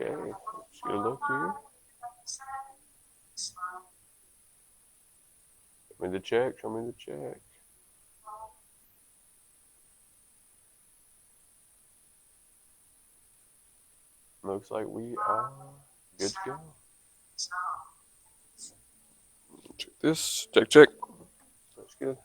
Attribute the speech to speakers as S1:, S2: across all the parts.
S1: Okay, let's go look here. Show me the check. Show me the check. Looks like we are good to go. Check this. Check, check. That's good.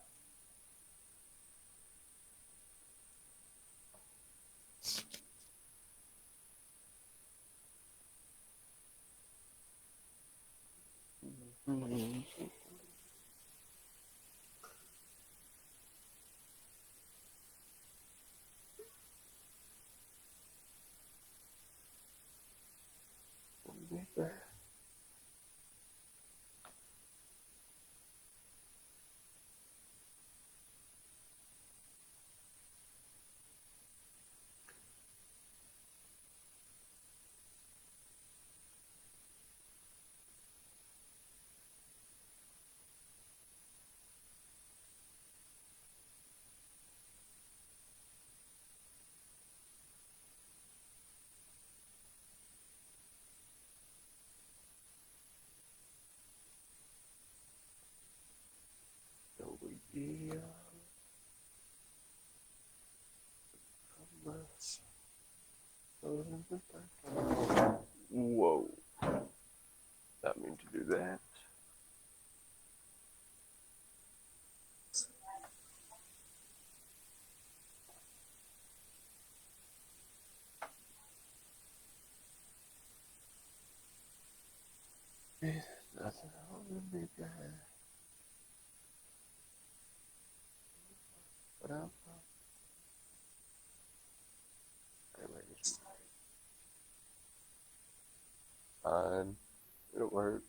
S1: Whoa. Not mean to do that. Nothing holding me back. But I'm fine. It'll work.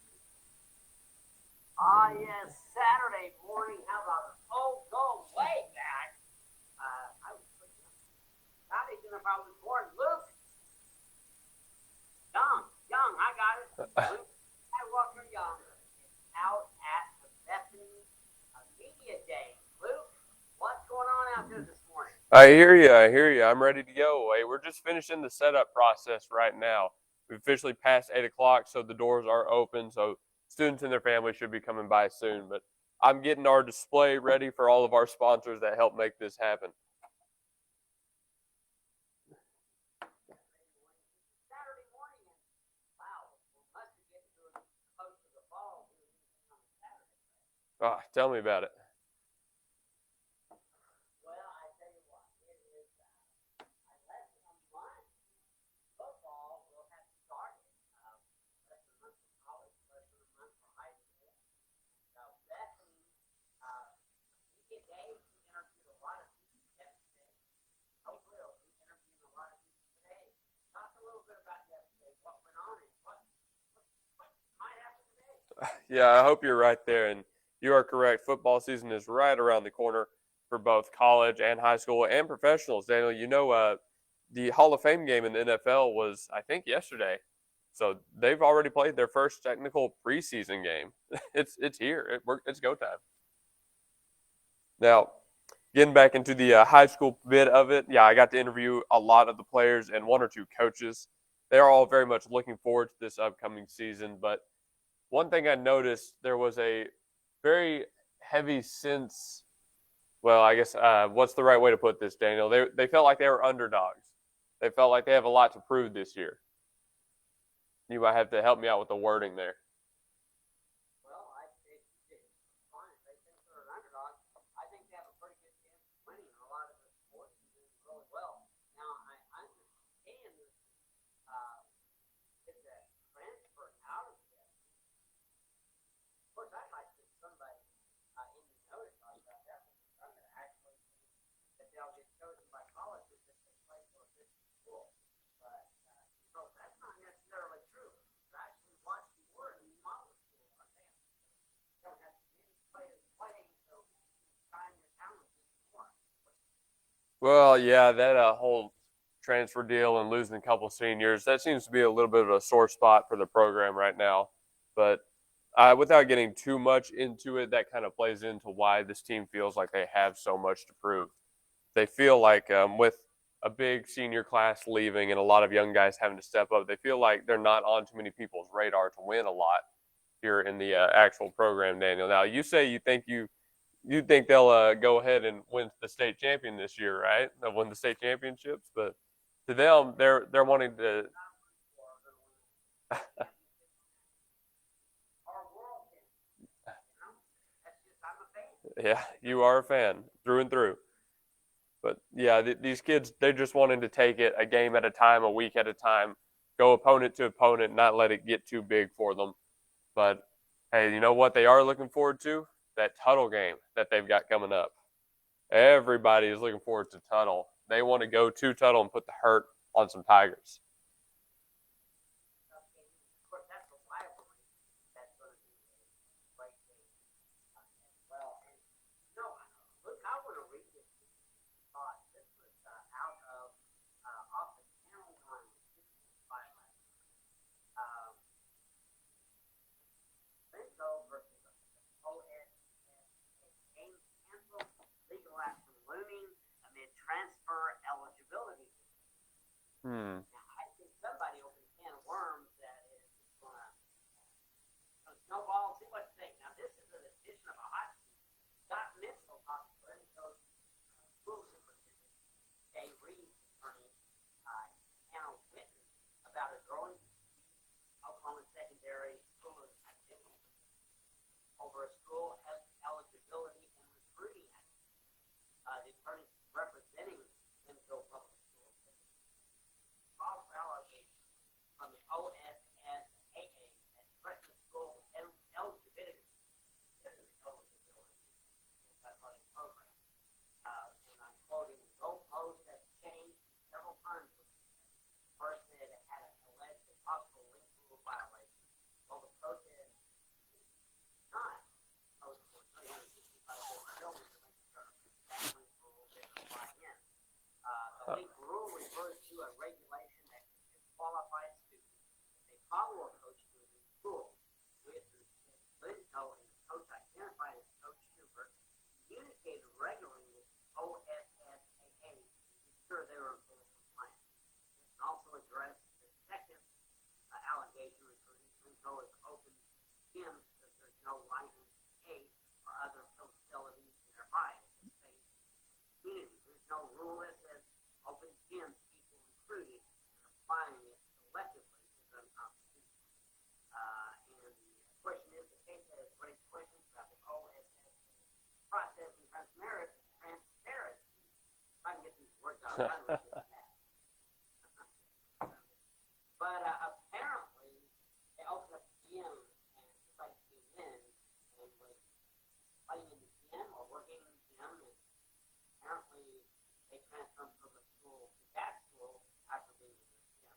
S2: Ah, yes, Saturday morning. How about it? Oh, go way back. I was pretty young. Not even if I was born. Luke. Young, I got it. Luke Skywalker Young is out at the Bethany Media Day. Luke, what's going on out there this morning?
S1: I hear you. I'm ready to go. Hey, we're just finishing the setup process right now. We've officially passed 8 o'clock, so the doors are open. So students and their families should be coming by soon. But I'm getting our display ready for all of our sponsors that help make this happen.
S2: Saturday morning, and wow, we must be getting close to the fall. On Saturday.
S1: Tell me about it.
S2: Well, I tell you what, it is less than a month. Football will have started. Less than a month for college, less than a month for high school. So Bethany, Media Day, we interviewed a lot of people yesterday. Hopefully, we'll be interviewing a lot of people today. Talk a little bit about yesterday, what went on, and what might happen today.
S1: Yeah, I hope you're right there. And you are correct. Football season is right around the corner for both college and high school and professionals. Daniel, the Hall of Fame game in the NFL was, I think, yesterday. So they've already played their first technical preseason game. It's here. It's go time. Now, getting back into the high school bit of it, yeah, I got to interview a lot of the players and one or two coaches. They are all very much looking forward to this upcoming season. But one thing I noticed, there was a very heavy sense. Well, I guess what's the right way to put this, Daniel? They felt like they were underdogs. They felt like they have a lot to prove this year. You might have to help me out with the wording there.
S2: Well, fine. They think they're an underdog. I think they have a pretty good chance of winning in a lot of the sports and doing really well. Now, I understand that it's a transfer out of this. Of course, I'd like to see somebody in the notice talk about that. I'm going to actually that they'll get chosen by colleges if they play for a big school. But, that's not necessarily true. You actually watch the word in model school, aren't they? You don't have many players playing, so time your talent more.
S1: Well, yeah, that whole transfer deal and losing a couple seniors, that seems to be a little bit of a sore spot for the program right now. But without getting too much into it, that kind of plays into why this team feels like they have so much to prove. they feel like with a big senior class leaving and a lot of young guys having to step up, they feel like they're not on too many people's radar to win a lot here in the actual program, Daniel. Now, you say you think they'll go ahead and win the state champion this year, right? They'll win the state championships, but to them, they're wanting to. Yeah, you are a fan through and through. But yeah, these kids, they're just wanting to take it a game at a time, a week at a time, go opponent to opponent, not let it get too big for them. But hey, you know what they are looking forward to? That Tuttle game that they've got coming up. Everybody is looking forward to Tuttle. They want to go to Tuttle and put the hurt on some Tigers.
S2: Transfer eligibility.
S1: Hmm.
S2: Now, I think somebody opened a can of worms that is going to snowball. See what they think. Now, this is an addition of a hot Scott Mitchell possibility. So, school superintendent Jay Reed attorney Hannah Whitten about a growing Oklahoma secondary school activity over a school eligibility and recruiting activity. The attorney representing Winfield Public Schools false allegations from the OSSAA that threatened school eligibility program. And I'm quoting, the goalposts have changed several times. First, it had alleged a possible link rule violation. Well, the protest is not posted for 365 buildings. The link rule refers to a regulation that disqualifies students if they follow a coach to a new school. With Linco and the coach identified as Coach Schubert, communicated regularly with OSSAA to ensure they were in full compliance. This also addressed the second allegation referring Linco as open gyms because there's no license A or other facilities nearby in the same community. There's no rule that says open gyms equal recruiting and applying it selectively is unconstitutional. And the question is, the case has raised questions about the OSS process and transparency. If I can get these words out, I'm trying to get that. But apparently, they opened up the gym and decided to get in and was playing in the gym or working in the gym. And apparently, they transferred from the school to that school after being in the gym.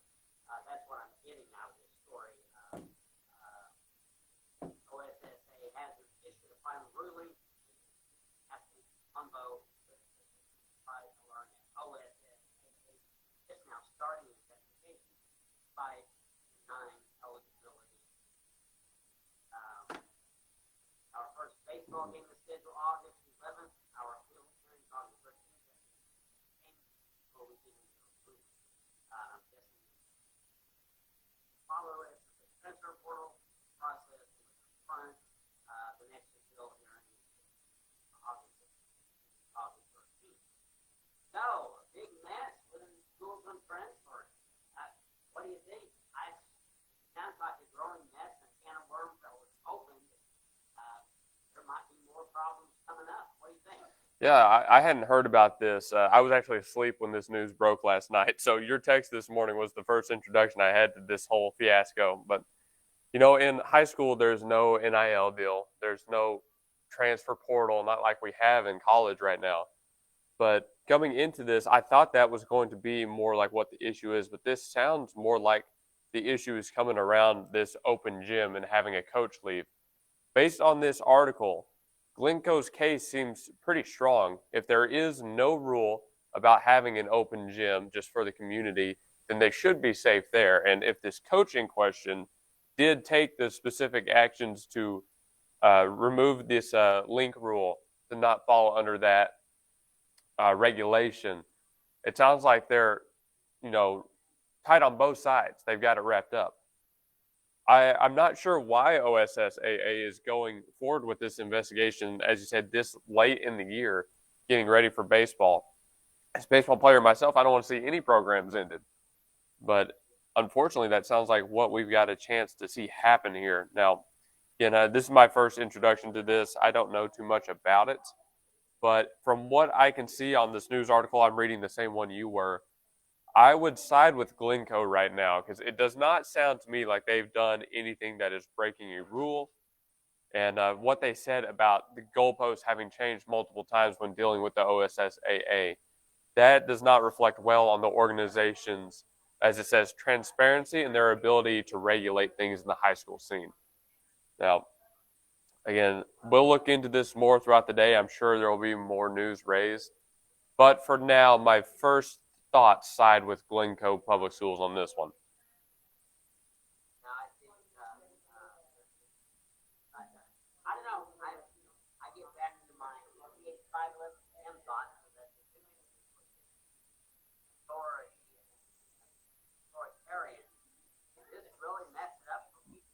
S2: That's what I'm getting out of this story. OSSA has issued a final ruling. After Humbo by learn that OSSA is now starting investigation by denying eligibility. Our first baseball game is scheduled August 11th. Our field hearing is August 13th. Before we get into approval, I'm guessing follow it the transfer portal process in the front. The next field hearing is August 13th. So, a big mess within the schools on transfer. What do you think? It sounds like a growing mess and a can of worms that was opened. There might be more problems coming up. What do you think?
S1: Yeah, I hadn't heard about this. I was actually asleep when this news broke last night. So your text this morning was the first introduction I had to this whole fiasco. But, you know, in high school, there's no NIL deal. There's no transfer portal, not like we have in college right now. But coming into this, I thought that was going to be more like what the issue is. But this sounds more like the issue is coming around this open gym and having a coach leave. Based on this article, Glencoe's case seems pretty strong. If there is no rule about having an open gym just for the community, then they should be safe there. And if this coaching question did take the specific actions to remove this link rule to not fall under that regulation, it sounds like they're, you know, tight on both sides. They've got it wrapped up. I'm not sure why OSSAA is going forward with this investigation, as you said, this late in the year, getting ready for baseball. As a baseball player myself, I don't want to see any programs ended. But unfortunately, that sounds like what we've got a chance to see happen here. Now, this is my first introduction to this. I don't know too much about it. But from what I can see on this news article, I'm reading the same one you were. I would side with Glencoe right now because it does not sound to me like they've done anything that is breaking a rule. And what they said about the goalposts having changed multiple times when dealing with the OSSAA, that does not reflect well on the organization's, as it says, transparency and their ability to regulate things in the high school scene. Now, again, we'll look into this more throughout the day. I'm sure there will be more news raised. But for now, my first thoughts side with Glencoe Public Schools on this one.
S2: Now, I think, I don't know, I get back to my 511 thoughts of that authoritarian. This really messed it up for people.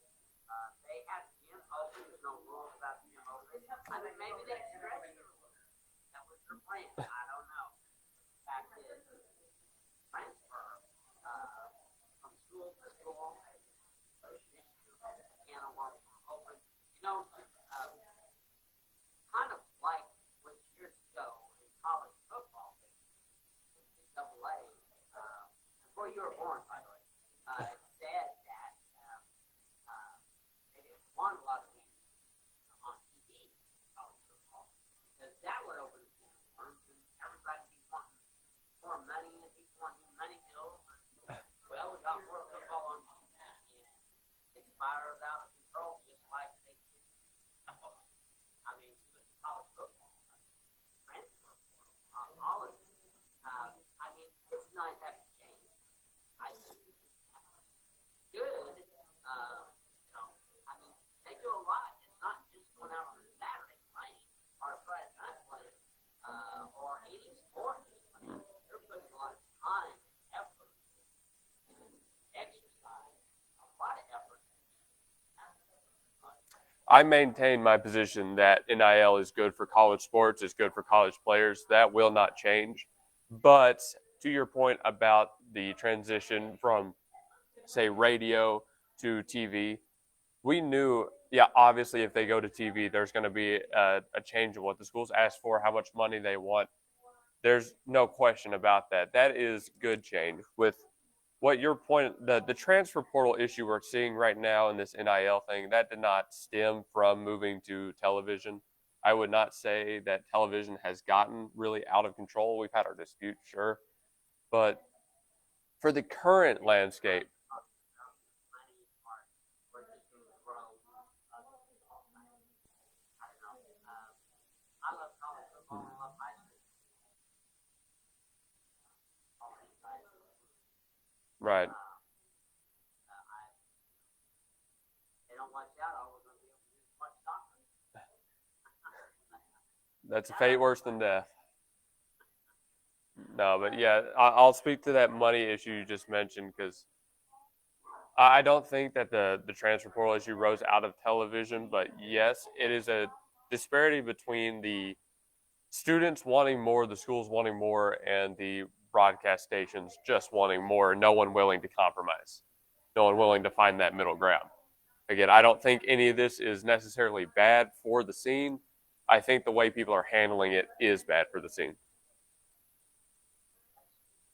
S2: They had gym open, there's no rules about gym open. I mean, maybe they stretched it a little. That was their plan. I don't know. The fact is, transfer from school to school, can of worms open. You know, kind of like when years ago in college football, double A, before you were born, by the way, said that they didn't want a lot of these on TV, college football, because that would open the worms and everybody be wanting more money and people wanting money bills. Well, we got more football on TV and it spirals out of control just like they did. I mean, with college football, transfer, all of it. I mean, it's nice having change. I think it's good. I mean, they do a lot. It's not just going out on a Saturday playing or a Friday night playing or any sport. I mean, they're putting a lot of time, effort, exercise, a lot of effort.
S1: I maintain my position that NIL is good for college sports, it's good for college players. That will not change. But to your point about the transition from, say, radio to TV, we knew, yeah, obviously if they go to TV, there's going to be a change in what the schools ask for, how much money they want. There's no question about that. That is good change. With what your point, the transfer portal issue we're seeing right now in this NIL thing, that did not stem from moving to television. I would not say that television has gotten really out of control. We've had our disputes, sure. But for the current landscape, right.
S2: They don't watch out, all we're going to be able to do is watch soccer.
S1: That's a fate worse than death. No, but yeah, I'll speak to that money issue you just mentioned because I don't think that the transfer portal issue rose out of television, but yes, it is a disparity between the students wanting more, the schools wanting more, and the broadcast stations just wanting more, no one willing to compromise, no one willing to find that middle ground. Again, I don't think any of this is necessarily bad for the scene. I think the way people are handling it is bad for the scene.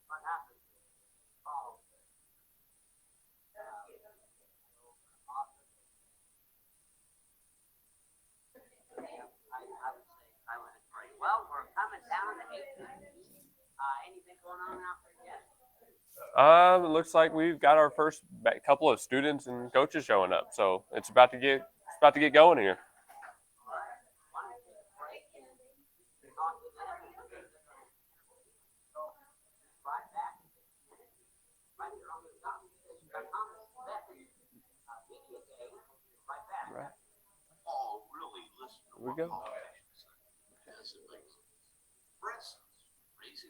S2: What happens is, I would say I would agree. Well, we're coming down to 8:30. Anything going on out there yet?
S1: It looks like we've got our first couple of students and coaches showing up, so it's about to get going here.
S2: Why don't you break and talk to them? So, right back, right here on the top. Bethany Media Day, right back.
S1: Right.
S3: All really listen to
S1: Here we go.
S3: what politicians say, because it makes sense. For instance,
S1: Oh,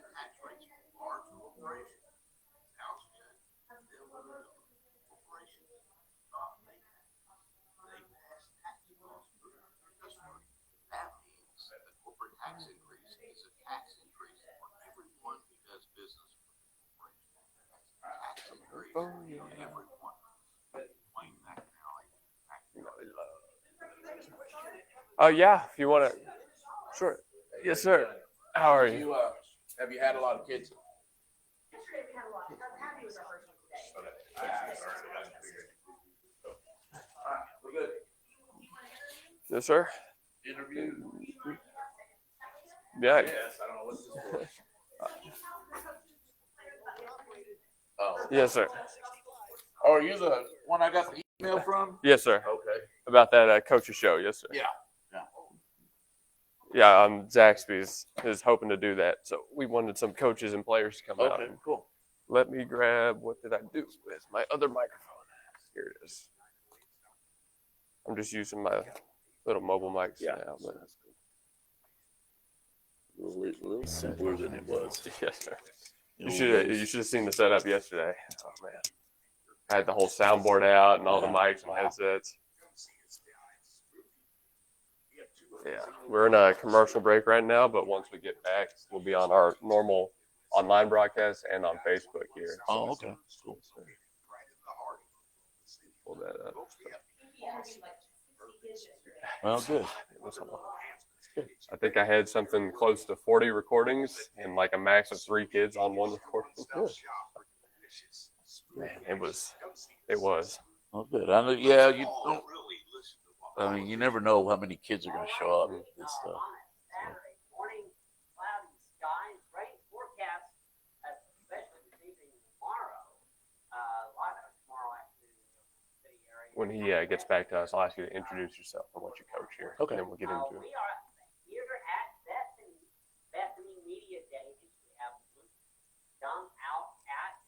S1: yeah. Oh, yeah. If you want to. Sure. Yes, sir. How are you?
S3: Have you had a lot of kids?
S2: Yesterday we had a lot. I'm happy with our first one today.
S3: We're good.
S1: Yes, sir.
S3: Interview.
S1: Yeah.
S3: Yes, I don't know what's this for. Oh.
S1: Yes, sir.
S3: Oh, are you the one I got the email from?
S1: Yes, sir.
S3: Okay.
S1: About that coach's show. Yes, sir.
S3: Yeah.
S1: Yeah, Zaxby's is hoping to do that. So we wanted some coaches and players to come out.
S3: Okay, cool.
S1: Let me grab, what did I do with my other microphone? Here it is. I'm just using my little mobile mics now. But...
S3: A little simpler than it was.
S1: Yes, sir. You should have seen the setup yesterday. Oh, man. I had the whole soundboard out and all the mics and headsets. Yeah, we're in a commercial break right now, but once we get back, we'll be on our normal online broadcast and on Facebook here.
S3: Oh, okay. Cool.
S1: Pull that up.
S3: Well, good.
S1: I think I had something close to 40 recordings and like a max of 3 kids on one recording. Man, it was.
S3: Well, good. I know. Yeah, you don't. I mean, you never know how many kids are going to show up. This stuff.
S2: Saturday morning, cloudy skies, rain forecast, especially this evening and tomorrow. A lot of tomorrow afternoon in the city area.
S1: When he gets back to us, I'll ask you to introduce yourself and what you coach here.
S3: Okay.
S1: And then we'll get into it.
S2: We are here at Bethany Media Days. We have Luke Young out at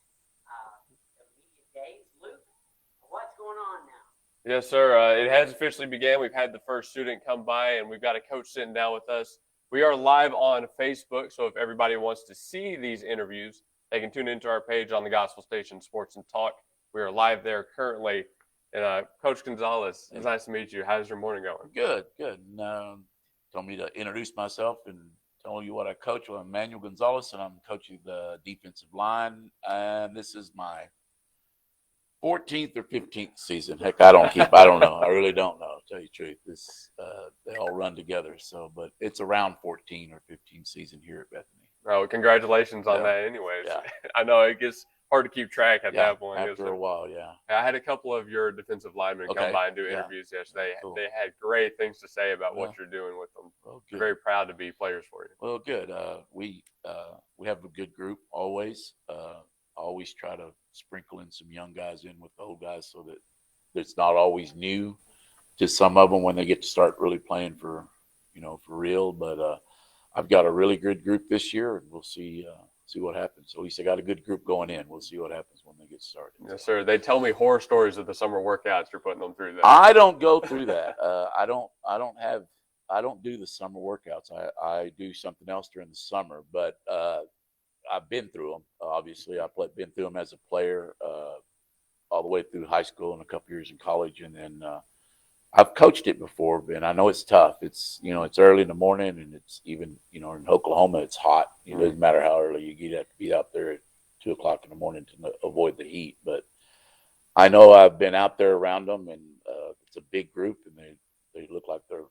S2: the Media Days. Luke, what's going on now?
S1: Yes, sir. It has officially began. We've had the first student come by, and we've got a coach sitting down with us. We are live on Facebook, so if everybody wants to see these interviews, they can tune into our page on the Gospel Station Sports and Talk. We are live there currently. And Coach Gonzalez, it's nice to meet you. How's your morning going?
S3: Good. Told me to introduce myself and tell you what I coach. Well, I'm Manuel Gonzalez, and I'm coaching the defensive line. And this is my 14th or 15th season. Heck, I don't know. I really don't know, to tell you the truth. They all run together. So, but it's around 14 or 15 season here at Bethany.
S1: Oh, congratulations on that anyways.
S3: Yeah.
S1: I know it gets hard to keep track at that point.
S3: After a while, yeah.
S1: I had a couple of your defensive linemen come by and do interviews yesterday.
S3: Cool.
S1: They had great things to say about what you're doing with them.
S3: Well,
S1: good. Very proud to be players for you.
S3: Well, good. We have a good group always. Always try to sprinkle in some young guys in with the old guys so that it's not always new to some of them when they get to start really playing for real. But I've got a really good group this year, and we'll see what happens. So at least I got a good group going in. We'll see what happens when they get started.
S1: Yes, sir. They tell me horror stories of the summer workouts you're putting them through.
S3: I don't go through that. I don't do the summer workouts. I do something else during the summer, but I've been through them. Obviously, I've been through them as a player all the way through high school and a couple years in college, and then I've coached it before, and I know it's tough. It's it's early in the morning, and it's even in Oklahoma it's hot. It doesn't matter how early you have to be out there at 2:00 in the morning to avoid the heat. But I know I've been out there around them, and it's a big group, and they look like they're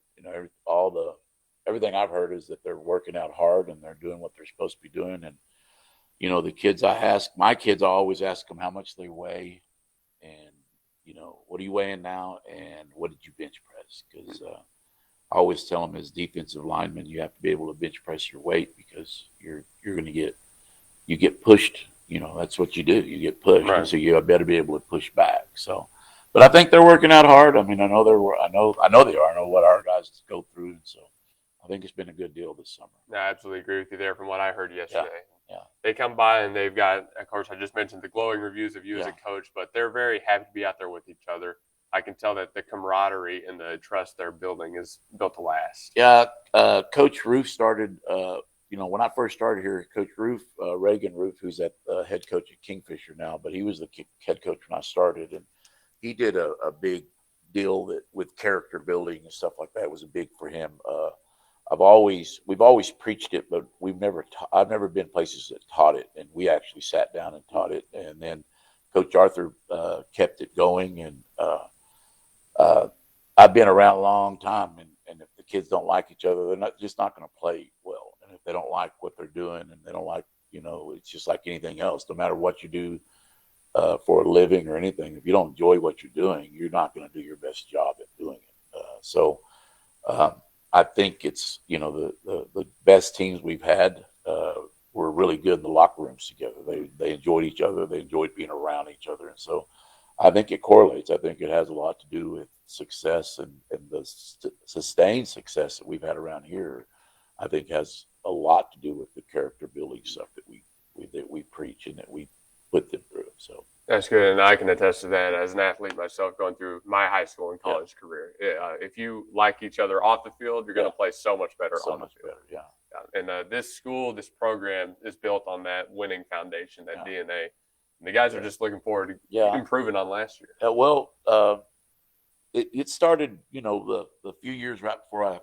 S3: everything I've heard is that they're working out hard and they're doing what they're supposed to be doing. And the kids my kids, I always ask them how much they weigh, and what are you weighing now, and what did you bench press? Because I always tell them as defensive linemen, you have to be able to bench press your weight because you're going to get pushed. That's what you do. You get pushed, right. So you better be able to push back. So, but I think they're working out hard. I mean, I know they are. I know what our guys go through, and so I think it's been a good deal this summer.
S1: I absolutely agree with you there. From what I heard yesterday.
S3: Yeah.
S1: They come by and they've got, of course, I just mentioned the glowing reviews of you as a coach, but they're very happy to be out there with each other. I can tell that the camaraderie and the trust they're building is built to last.
S3: Yeah, Coach Roof started when I first started here, Coach Reagan Roof, who's at head coach at Kingfisher now, but he was the head coach when I started, and he did a big deal that with character building and stuff like that. It was a big for him. We've always preached it, but I've never been places that taught it, and we actually sat down and taught it, and then Coach Arthur kept it going, and I've been around a long time, and if the kids don't like each other, they're just not going to play well. And if they don't like what they're doing, and they don't like, it's just like anything else. No matter what you do for a living or anything, if you don't enjoy what you're doing, you're not going to do your best job at doing it. So I think it's the best teams we've had were really good in the locker rooms together. They enjoyed each other. They enjoyed being around each other, and so I think it correlates. I think it has a lot to do with success, and the sustained success that we've had around here. I think has a lot to do with the character building stuff that we preach and that we put them through. So
S1: that's good, and I can attest to that as an athlete myself, going through my high school and college career. If you like each other off the field, you're going to play so much better on the field.
S3: Yeah.
S1: And this program is built on that winning foundation, that DNA. And the guys are just looking forward to improving on last year.
S3: It started, the few years right before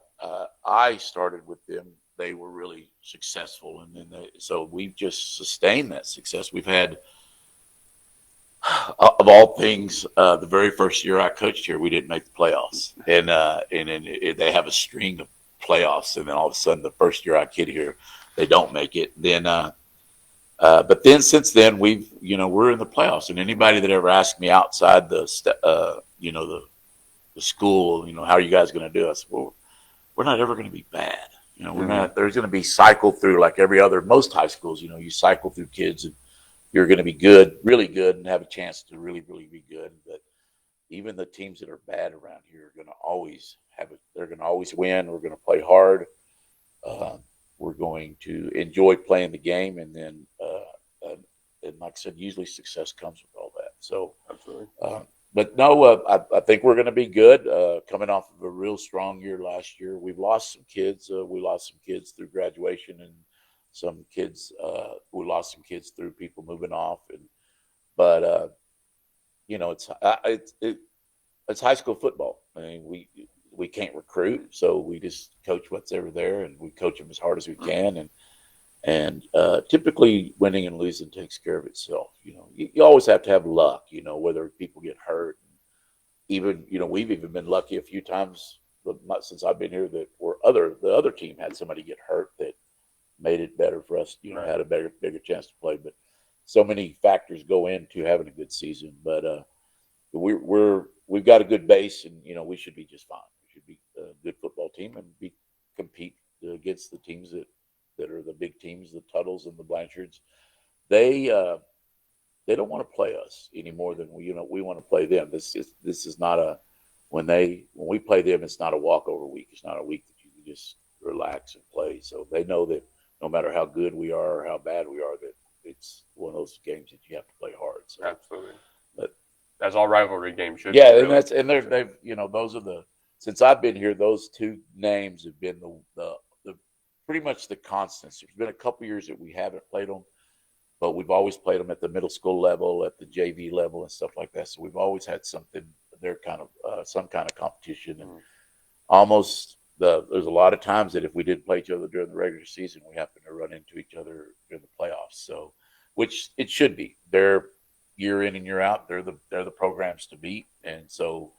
S3: I started with them. They were really successful, and then so we've just sustained that success. We've had, of all things, the very first year I coached here, we didn't make the playoffs, and then they have a string of playoffs, and then all of a sudden, the first year I kid here, they don't make it. Then, but then since then, we're in the playoffs, and anybody that ever asked me outside the school, how are you guys going to do? I said, well, we're not ever going to be bad. We're not. There's going to be cycled through like most high schools. You cycle through kids, and you're going to be good, really good, and have a chance to really, really be good. But even the teams that are bad around here are going to always they're going to always win. We're going to play hard. We're going to enjoy playing the game, and then, and like I said, usually success comes with all that. So,
S1: absolutely.
S3: But no, I think we're going to be good. Coming off of a real strong year last year, we've lost some kids. We lost some kids through graduation, and some kids. We lost some kids through people moving off. But it's high school football. I mean, we can't recruit, so we just coach what's ever there, and we coach them as hard as we can. And typically winning and losing takes care of itself. You always have to have luck, whether people get hurt. Even, we've even been lucky a few times since I've been here that the other team had somebody get hurt that made it better for us, had a bigger chance to play. But so many factors go into having a good season. But we've got a good base, and, we should be just fine. We should be a good football team and compete against the teams that are the big teams, the Tuttles and the Blanchards. They don't want to play us any more than we want to play them. This is not when we play them, it's not a walkover week. It's not a week that you can just relax and play. So they know that no matter how good we are or how bad we are, that it's one of those games that you have to play hard. So,
S1: absolutely.
S3: But
S1: that's all rivalry games should.
S3: Yeah,
S1: be, really.
S3: and they've those are since I've been here, those two names have been the pretty much the constants. There's been a couple years that we haven't played them, but we've always played them at the middle school level, at the JV level, and stuff like that. So we've always had something. They're kind of some kind of competition, and there's a lot of times that if we didn't play each other during the regular season, we happen to run into each other during the playoffs. So, which it should be. They're year in and year out. They're the programs to beat, and so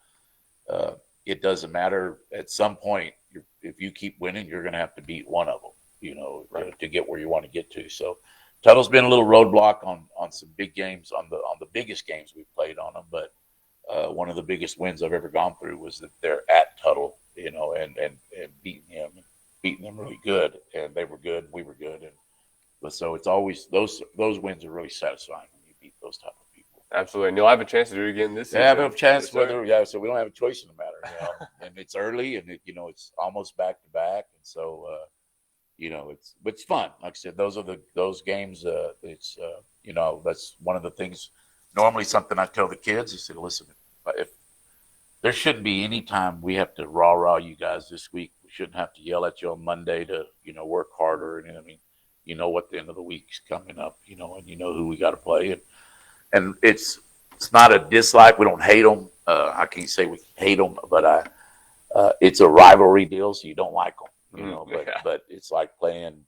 S3: it doesn't matter. At some point, if you keep winning, you're going to have to beat one of them, to get where you want to get to. So, Tuttle's been a little roadblock on some big games, on the biggest games we've played on them. But one of the biggest wins I've ever gone through was that they're at Tuttle, and beating them really good, and they were good, and we were good, but so it's always those wins are really satisfying when you beat those type of people.
S1: Absolutely, and you'll have a chance to do it again this season.
S3: Have a chance, so we don't have a choice in the matter, and it's early, and it's almost back to back, and so it's fun. Like I said, those games. It's that's one of the things. Normally, something I tell the kids, I said, listen, if there shouldn't be any time we have to rah you guys this week We shouldn't have to yell at you on Monday to work harder. And I mean, what the end of the week's coming up. And who we got to play. And it's not a dislike. We don't hate them. I can't say we hate them, but it's a rivalry deal, so you don't like them. But it's like playing.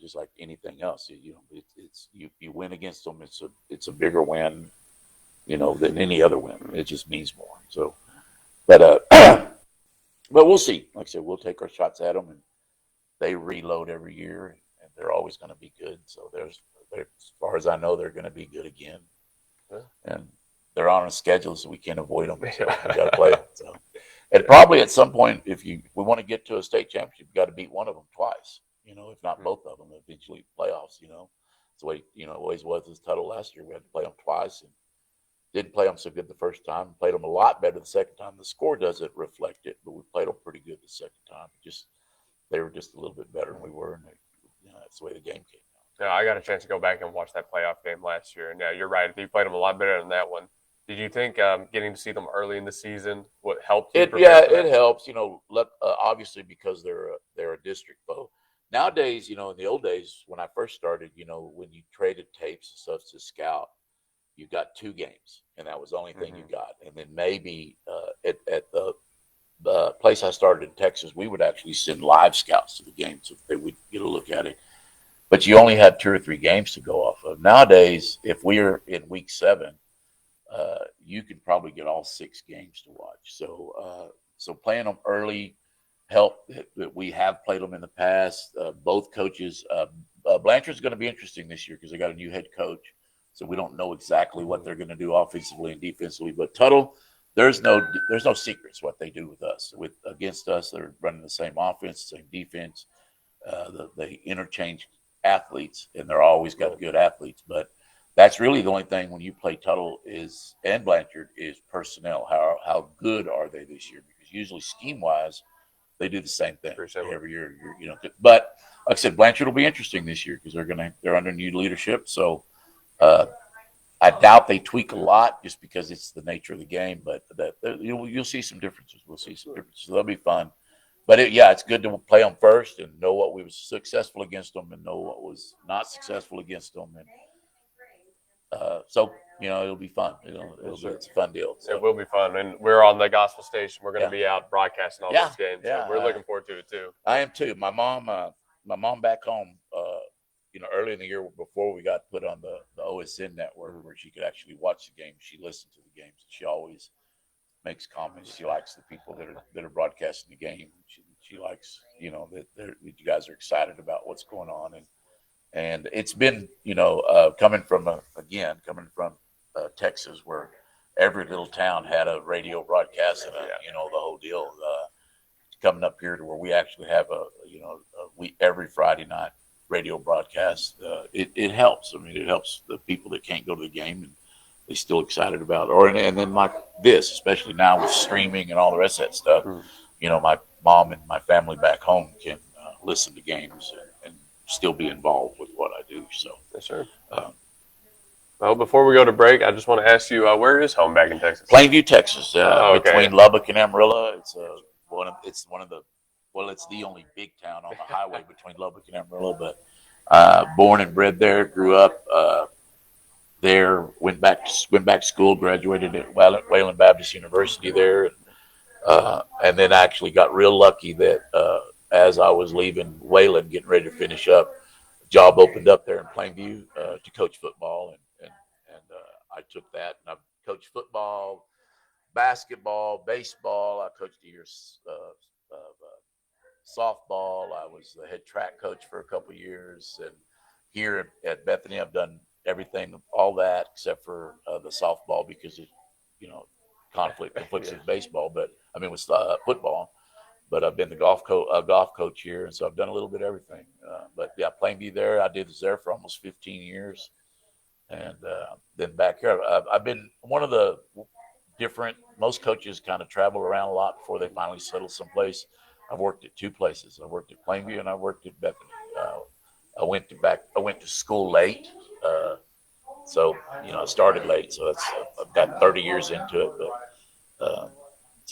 S3: Just like anything else. It's you win against them. It's a bigger win. Than any other win. It just means more. So, but but we'll see. Like I said, we'll take our shots at them, and they reload every year, and they're always going to be good. So as far as I know, they're going to be good again. Yeah. And they're on a schedule, so we can't avoid them. So we got to play them. So, and probably at some point, if we want to get to a state championship, you got to beat one of them twice. If not both of them, eventually playoffs. It's the way it always was with Tuttle last year. We had to play them twice, and didn't play them so good the first time. Played them a lot better the second time. The score doesn't reflect it, but we played them pretty good the second time. They were just a little bit better than we were, and that's the way the game came out.
S1: Yeah, I got a chance to go back and watch that playoff game last year, and yeah, you're right. You played them a lot better than that one. Did you think getting to see them early in the season would help you?
S3: It helps. Obviously because they're a district foe. Nowadays, in the old days when I first started, when you traded tapes and stuff to scout, you got 2 games, and that was the only thing you got. And then maybe at the place I started in Texas, we would actually send live scouts to the games so they would get a look at it. But you only had 2 or 3 games to go off of. Nowadays, if we're in week 7, you can probably get all 6 games to watch. So playing them early help. That we have played them in the past. Both coaches. Blanchard's going to be interesting this year because they got a new head coach. So we don't know exactly what they're going to do offensively and defensively. But Tuttle, there's no secrets what they do with us. Against us, they're running the same offense, same defense. They interchange athletes, and they're always got good athletes. But that's really the only thing when you play Tuttle and Blanchard is personnel. How good are they this year? Because usually scheme wise, they do the same thing every year. But like I said, Blanchard will be interesting this year because they're under new leadership. So. I doubt they tweak a lot just because it's the nature of the game, but you'll see some differences. We'll see some differences. So that'll be fun. But it's good to play them first and know what we was successful against them and know what was not successful against them. And so it'll be fun. It's a fun deal. So.
S1: It will be fun, and we're on the gospel station. We're going to be out broadcasting all those games. So we're looking forward to it too.
S3: I am too. My mom back home. Early in the year before we got put on the OSN network where she could actually watch the games, she listened to the games. And she always makes comments. She likes the people that are broadcasting the game. She likes that you guys are excited about what's going on, and it's been coming from Texas where every little town had a radio broadcast and the whole deal. Coming up here to where we actually have every Friday night radio broadcast, it helps. I mean, it helps the people that can't go to the game and they still excited about it. And then like this, especially now with streaming and all the rest of that stuff, my mom and my family back home can listen to games and still be involved with what I do. So,
S1: yes, sir. Well, before we go to break, I just want to ask you, where is home back in Texas?
S3: Plainview, Texas, between Lubbock and Amarillo. It's it's the only big town on the highway between Lubbock and Amarillo, but born and bred there, grew up there, went back to school, graduated at Wayland Baptist University there, and then actually got real lucky that as I was leaving Wayland, getting ready to finish up, a job opened up there in Plainview to coach football, and I took that, and I've coached football, basketball, baseball. I coached a year of softball. I was the head track coach for a couple of years, and here at Bethany, I've done everything, all that except for the softball because it, conflicts with baseball. But I mean with football. But I've been the golf coach here, and so I've done a little bit of everything. But yeah, Plainview there, I did this there for almost 15 years, and then back here, I've been one of the different. Most coaches kind of travel around a lot before they finally settle someplace. I've worked at 2 places. I worked at Plainview and I worked at Bethany. I went to school late, so I started late. So I've got 30 years into it. But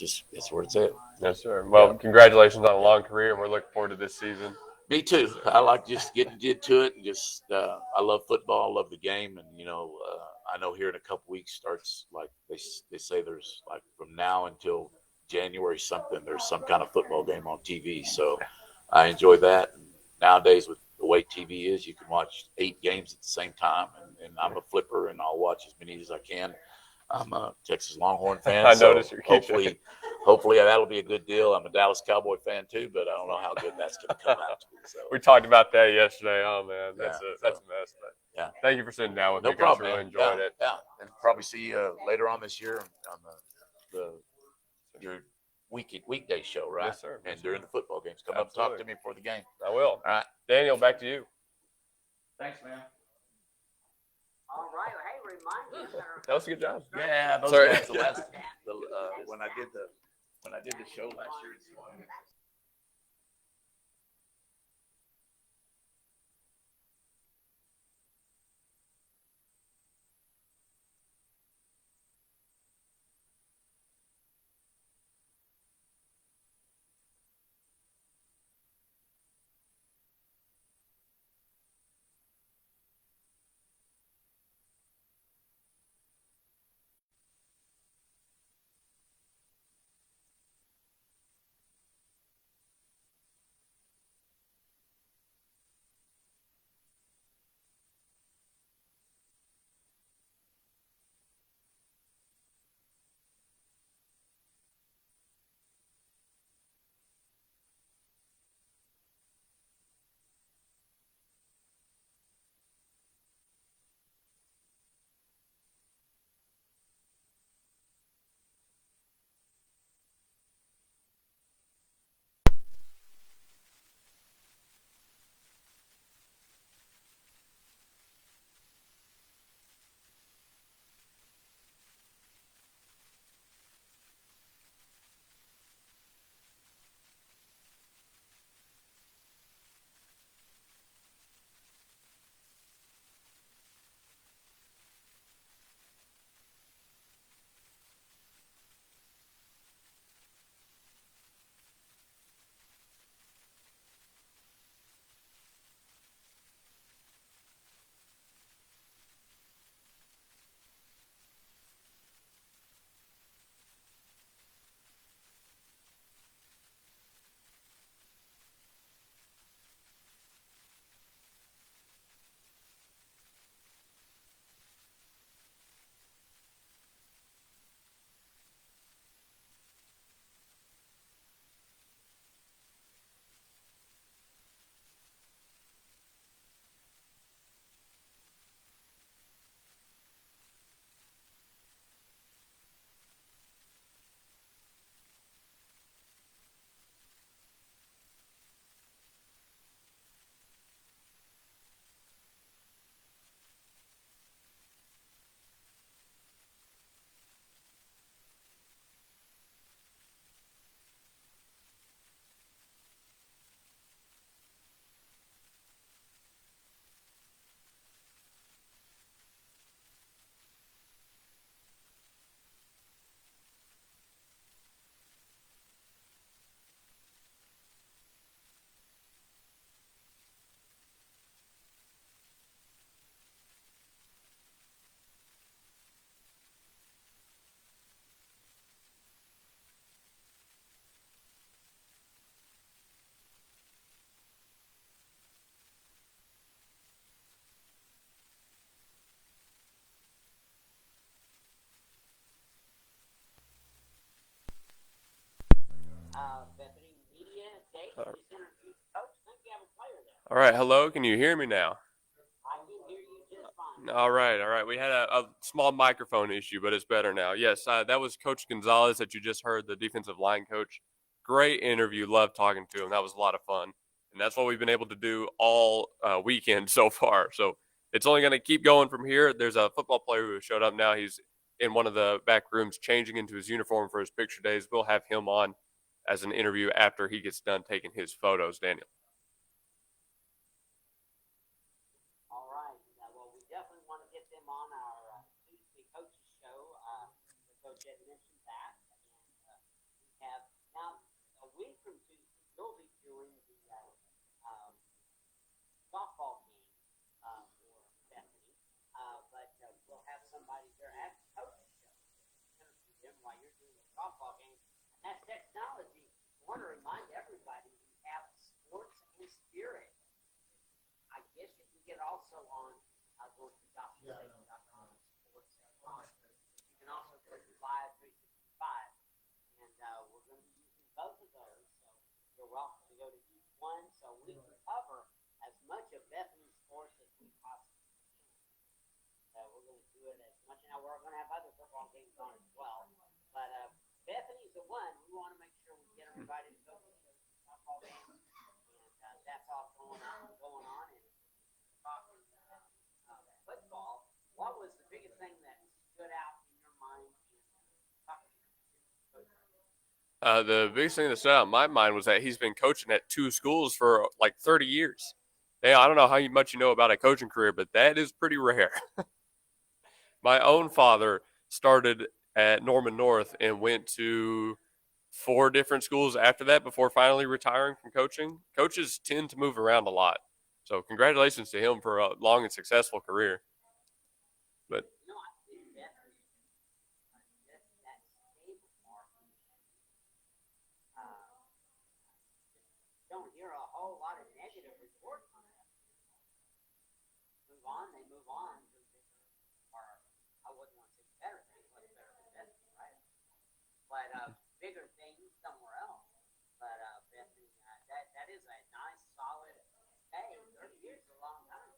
S3: it's where it's at.
S1: Yes, sir. Well, congratulations on a long career, and we're looking forward to this season.
S3: Me too. I like just getting into it, and just I love football, I love the game, and I know here in a couple weeks starts, like they say there's like from now until January something, there's some kind of football game on TV. So I enjoy that. And nowadays with the way TV is, you can watch 8 games at the same time, and I'm a flipper, and I'll watch as many as I can. I'm a Texas Longhorn fan,
S1: I
S3: so
S1: noticed you're keeping
S3: hopefully that'll be a good deal. I'm a Dallas Cowboy fan too, but I don't know how good that's going to come out to be. So
S1: We talked about that yesterday. Oh man, that's
S3: Yeah,
S1: a mess. But
S3: yeah,
S1: thank you for sitting down with
S3: no
S1: me, Coach.
S3: problem,
S1: Really
S3: man.
S1: enjoyed it.
S3: Yeah, and probably see you later on this year on your weekday show, right?
S1: Yes, sir.
S3: And
S1: Yes,
S3: during
S1: sir.
S3: the football games, come up and
S1: Absolutely.
S3: talk to me before the game.
S1: I will.
S3: All right.
S1: Daniel, back to you.
S3: Thanks, man.
S2: All right. Well, hey, remind me.
S1: That was a good job.
S3: Yeah, those
S1: Sorry.
S3: guys. When I did the show last year.
S2: Bethany Media Day. Just introduced Coach. I think you have a player there.
S1: All right. Hello. Can you hear me now?
S2: I can hear you just fine.
S1: All right. All right. We had a small microphone issue, but it's better now. Yes, that was Coach Gonzalez that you just heard, the defensive line coach. Great interview. Loved talking to him. That was a lot of fun. And that's what we've been able to do all weekend so far. So it's only going to keep going from here. There's a football player who showed up now. He's in one of the back rooms changing into his uniform for his picture days. We'll have him on as an interview after he gets done taking his photos, Daniel.
S2: All right. Well, we definitely want to get them on our Tuesday coaches show. The coach had mentioned that, and sports technology. You can also go to Live 365, and we're going to be using both of those. So you're welcome to go to each one so we can cover as much of Bethany's sports as we possibly can. We're going to do it as much. Now, we're going to have other football games on as well. But Bethany's the one. We want to make sure we get everybody to go to the softball game. And that's all going on. And talking football, what was the biggest thing that stood out in your mind in talking to
S1: The biggest thing that stood out in my mind was that he's been coaching at 2 schools for like 30 years. Yeah, I don't know how much you know about a coaching career, but that is pretty rare. My own father started at Norman North and went to 4 different schools after that before finally retiring from coaching. Coaches tend to move around a lot. So congratulations to him for a long and successful career. But
S2: I think Bethany, that stable market, don't hear a whole lot of negative reports on that. They move on to bigger, or I wouldn't want to say better things, what's better than Bethany, right? But bigger things somewhere else. But Bethany, that is a nice, solid, hey, 30 years is a long time.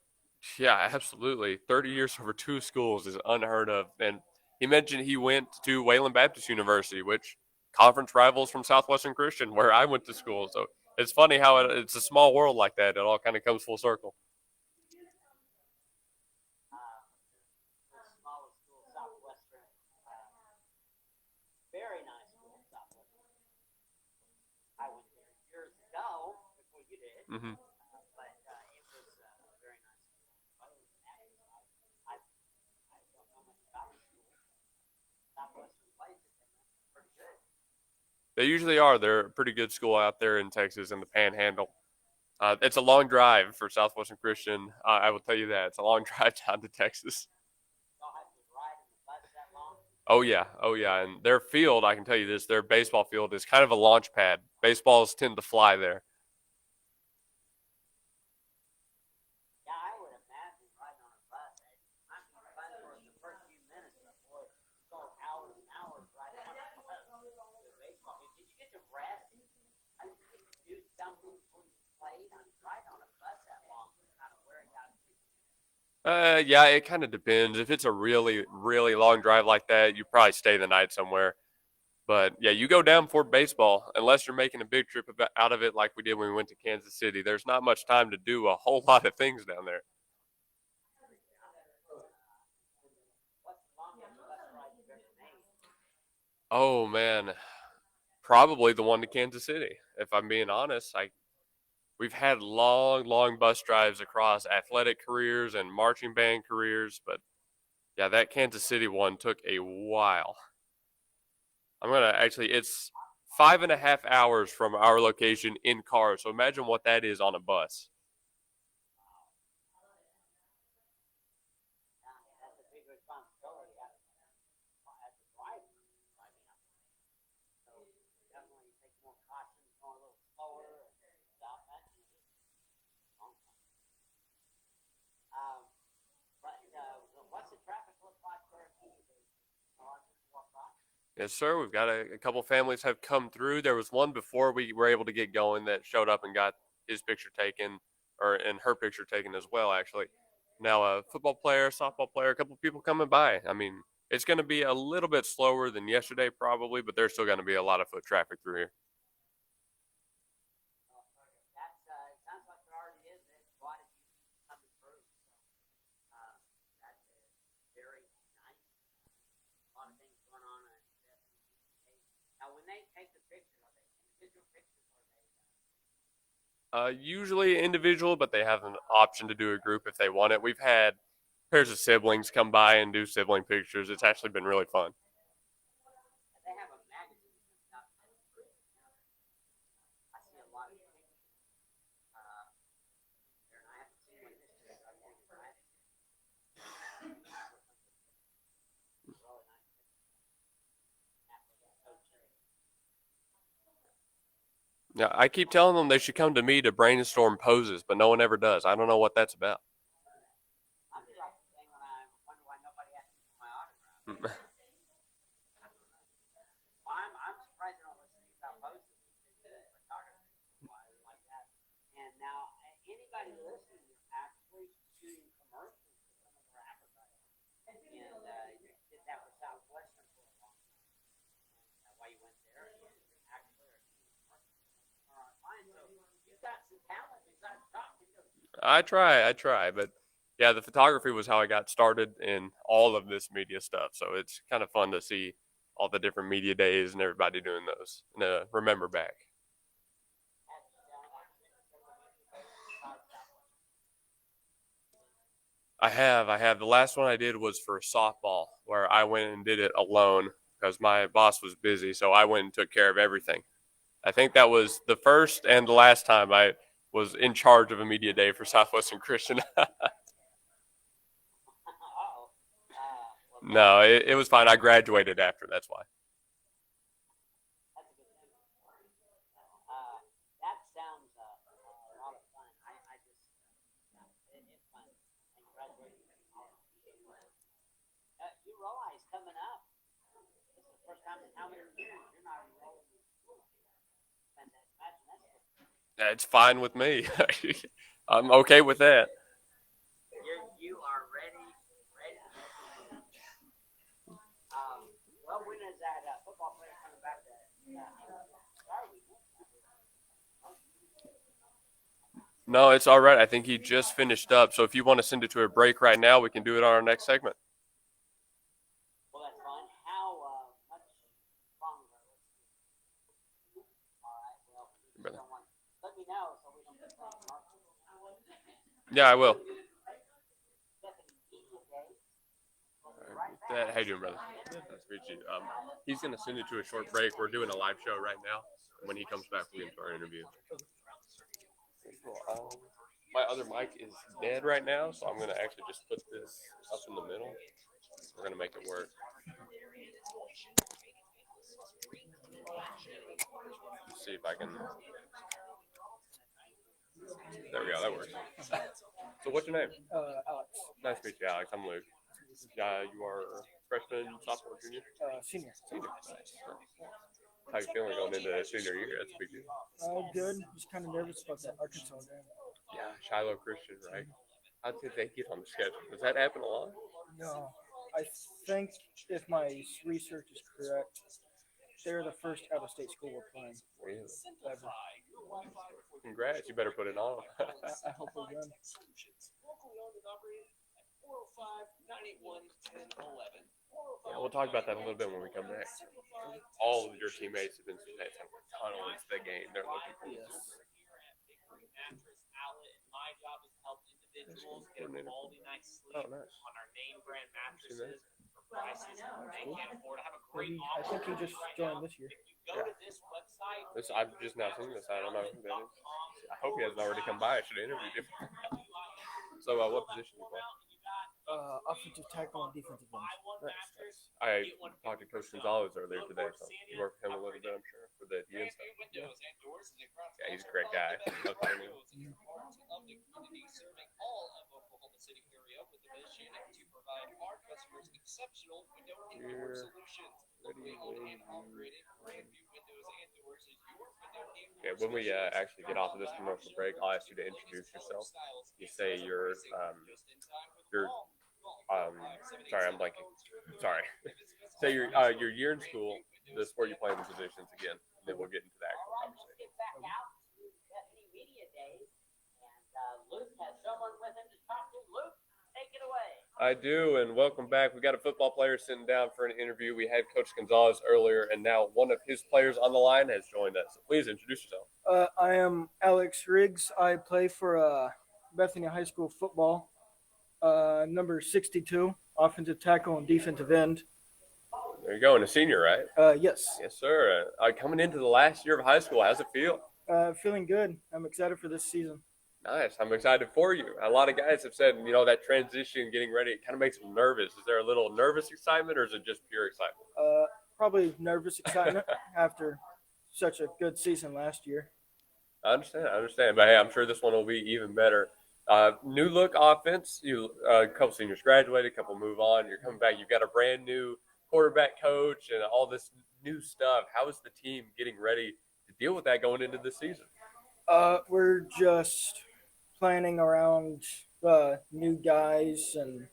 S1: yeah, absolutely. 30 years over 2 schools is unheard of. And he mentioned he went to Wayland Baptist University, which conference rivals from Southwestern Christian, where I went to school. So it's funny how it's a small world like that. It all kind of comes full circle.
S2: The smallest school, Southwestern, very nice school, Southwestern. I went there years ago before you did.
S1: Hmm.
S2: But it was a very nice school. Other than that, I don't know much about the school. Southwestern plays it, and that's pretty good.
S1: They usually are. They're a pretty good school out there in Texas in the Panhandle. It's a long drive for Southwestern Christian. I will tell you that. It's a long drive down to Texas.
S2: Y'all have to ride in the bus that long?
S1: Oh yeah, oh yeah, and their field, I can tell you this, their baseball field is kind of a launch pad. Baseballs tend to fly there.
S2: Yeah, I would imagine riding on a bus. It might be fun for the first few minutes before you go hours and hours riding on a bus. The baseball. Did you get to rest? I did you do something before you played? I mean, riding on a bus that long is kind of wearing out.
S1: Yeah, it kind of depends. If it's a really, really long drive like that, you probably stay the night somewhere. But yeah, you go down for baseball unless you're making a big trip out of it, like we did when we went to Kansas City. There's not much time to do a whole lot of things down there.
S2: What's the longest bus ride you've ever made?
S1: Oh man, probably the one to Kansas City. If I'm being honest, we've had long, long bus drives across athletic careers and marching band careers, but yeah, that Kansas City one took a while. It's 5.5 hours from our location in car. So imagine what that is on a bus.
S2: That's a big responsibility as a driver driving out there. So definitely take more caution, going a little slower and stuff. That's a long time. Um, but what's the traffic look like there?
S1: Yes, sir. We've got a couple families have come through. There was one before we were able to get going that showed up and got his picture taken, and her picture taken as well. Actually, now a football player, softball player, a couple people coming by. I mean, it's going to be a little bit slower than yesterday probably, but there's still going to be a lot of foot traffic through here.
S2: That's it sounds like there already is quite a few people coming through. So that's very nice. A lot of things going on. Now, when they take the picture, are they individual pictures or are they?
S1: Usually individual, but they have an option to do a group if they want it. We've had pairs of siblings come by and do sibling pictures. It's actually been really fun.
S2: They have a magazine that's out that's free. I see a lot of pictures there, and I haven't seen one this year. I think it's last year. Really nice pictures.
S1: Yeah, I keep telling them they should come to me to brainstorm poses, but no one ever does. I don't know what that's about.
S2: I feel like I'm surprised they don't listen to South Post photography like that. And now anybody listening is actually shooting commercials for some of their advertising. And did that for Southwestern for a long time. And while you went there, you actually are shooting commercials are online. So you've got some talent besides talking.
S1: I try, but yeah, the photography was how I got started in all of this media stuff. So it's kind of fun to see all the different media days and everybody doing those and remember back. I have. The last one I did was for softball, where I went and did it alone because my boss was busy. So I went and took care of everything. I think that was the first and the last time I was in charge of a media day for Southwestern Christian. No, it was fine. I graduated after. That's why.
S2: That sounds a lot of fun. I just, it's fun. And graduating from college. You realize coming up, this is the first time in how many years you're not enrolled in school. And imagine that's
S1: It's fine with me. I'm okay with that.
S2: you are ready to go. Well, when is that football player coming back to
S1: No, it's all right. I think he just finished up. So if you want to send it to a break right now, we can do it on our next segment.
S2: Well, that's fine. How much longer? All right. Well, let me know so we don't get
S1: Yeah, I will.
S2: Bethany
S1: How you doing, brother? Nice to meet you. He's going to send it to a short break. We're doing a live show right now. When he comes back, we'll get into our interview. My other mic is dead right now, so I'm going to actually just put this up in the middle. We're going to make it work. Let's see if I can. There we go. That works. So, what's your name?
S4: Alex.
S1: Nice to meet you, Alex. I'm Luke. You are freshman, sophomore, junior?
S4: Senior.
S1: Senior. Nice. How you feeling going into senior year? That's a big deal.
S4: Good. Just kind of nervous about that Arkansas game.
S1: Yeah, Shiloh Christian, right? How did they get on the schedule? Does that happen a lot?
S4: No. I think if my research is correct, they're the first out-of-state school we're playing.
S1: Really?
S4: Ever.
S1: Congrats. You better put it on.
S4: I hope we win.
S1: Yeah, we'll talk about that a little bit when we come back. All of your teammates have been tunneling to the game. They're looking for
S4: Yes.
S5: My job is to help individuals get a quality night's sleep
S1: Oh, nice.
S5: on our name brand mattresses for prices they can't afford. I have a great
S4: I
S5: offer.
S4: think he just joined this year.
S5: If you go to this website,
S1: I've just now seen this. I don't know who that is. I hope he hasn't already come by. I should have interviewed him. So, what position do you play?
S4: Offensive tackle and defensive end.
S1: Nice. I talked to Coach Gonzalez earlier today, so you worked with him a little bit, I'm sure, for the DN stuff. Yeah, he's a great guy. Love talking to him.
S5: serving all of Oklahoma City area with the mission to provide our customers exceptional window and door solutions. Locally owned and operated, brand new windows and doors is your window and door.
S1: Okay, when we actually get off of this commercial break, I'll ask you to introduce yourself. You say sorry, I'm blanking. Sorry. Say your year in school, the sport you play, the positions again, and then we'll get into the actual conversation.
S2: get back out to Bethany Media Days, and Luke has someone with him to talk to. Luke, take it away.
S1: I do, and welcome back. We got a football player sitting down for an interview. We had Coach Gonzalez earlier, and now one of his players on the line has joined us. So please introduce yourself.
S4: I am Alex Riggs. I play for Bethany High School football. Number 62, offensive tackle and defensive end.
S1: There you go, and a senior, right?
S4: Yes.
S1: Yes, sir. Coming into the last year of high school, how's it feel?
S4: Feeling good. I'm excited for this season.
S1: Nice. I'm excited for you. A lot of guys have said, that transition, getting ready, it kind of makes them nervous. Is there a little nervous excitement, or is it just pure excitement?
S4: Probably nervous excitement after such a good season last year.
S1: I understand. But, hey, I'm sure this one will be even better. New look offense. A couple seniors graduated, a couple move on. You're coming back. You've got a brand new quarterback coach and all this new stuff. How is the team getting ready to deal with that going into the season?
S4: We're just planning around new guys and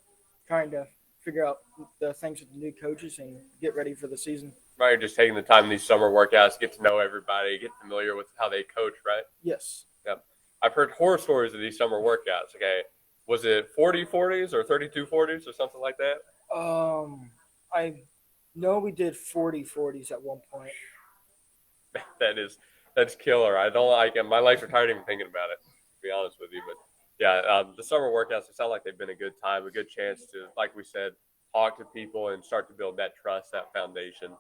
S4: trying to figure out the things with the new coaches and get ready for the season.
S1: Right, you're just taking the time in these summer workouts, get to know everybody, get familiar with how they coach, right?
S4: Yes.
S1: Yep. I've heard horror stories of these summer workouts. Okay, was it 40-40s or 32-40s or something like that?
S4: I know we did 40-40s at one point.
S1: That's killer. I don't like it. My legs are tired even thinking about it, to be honest with you. But yeah, the summer workouts, it sound like they've been a good time, a good chance to, like we said, talk to people and start to build that trust, that foundation.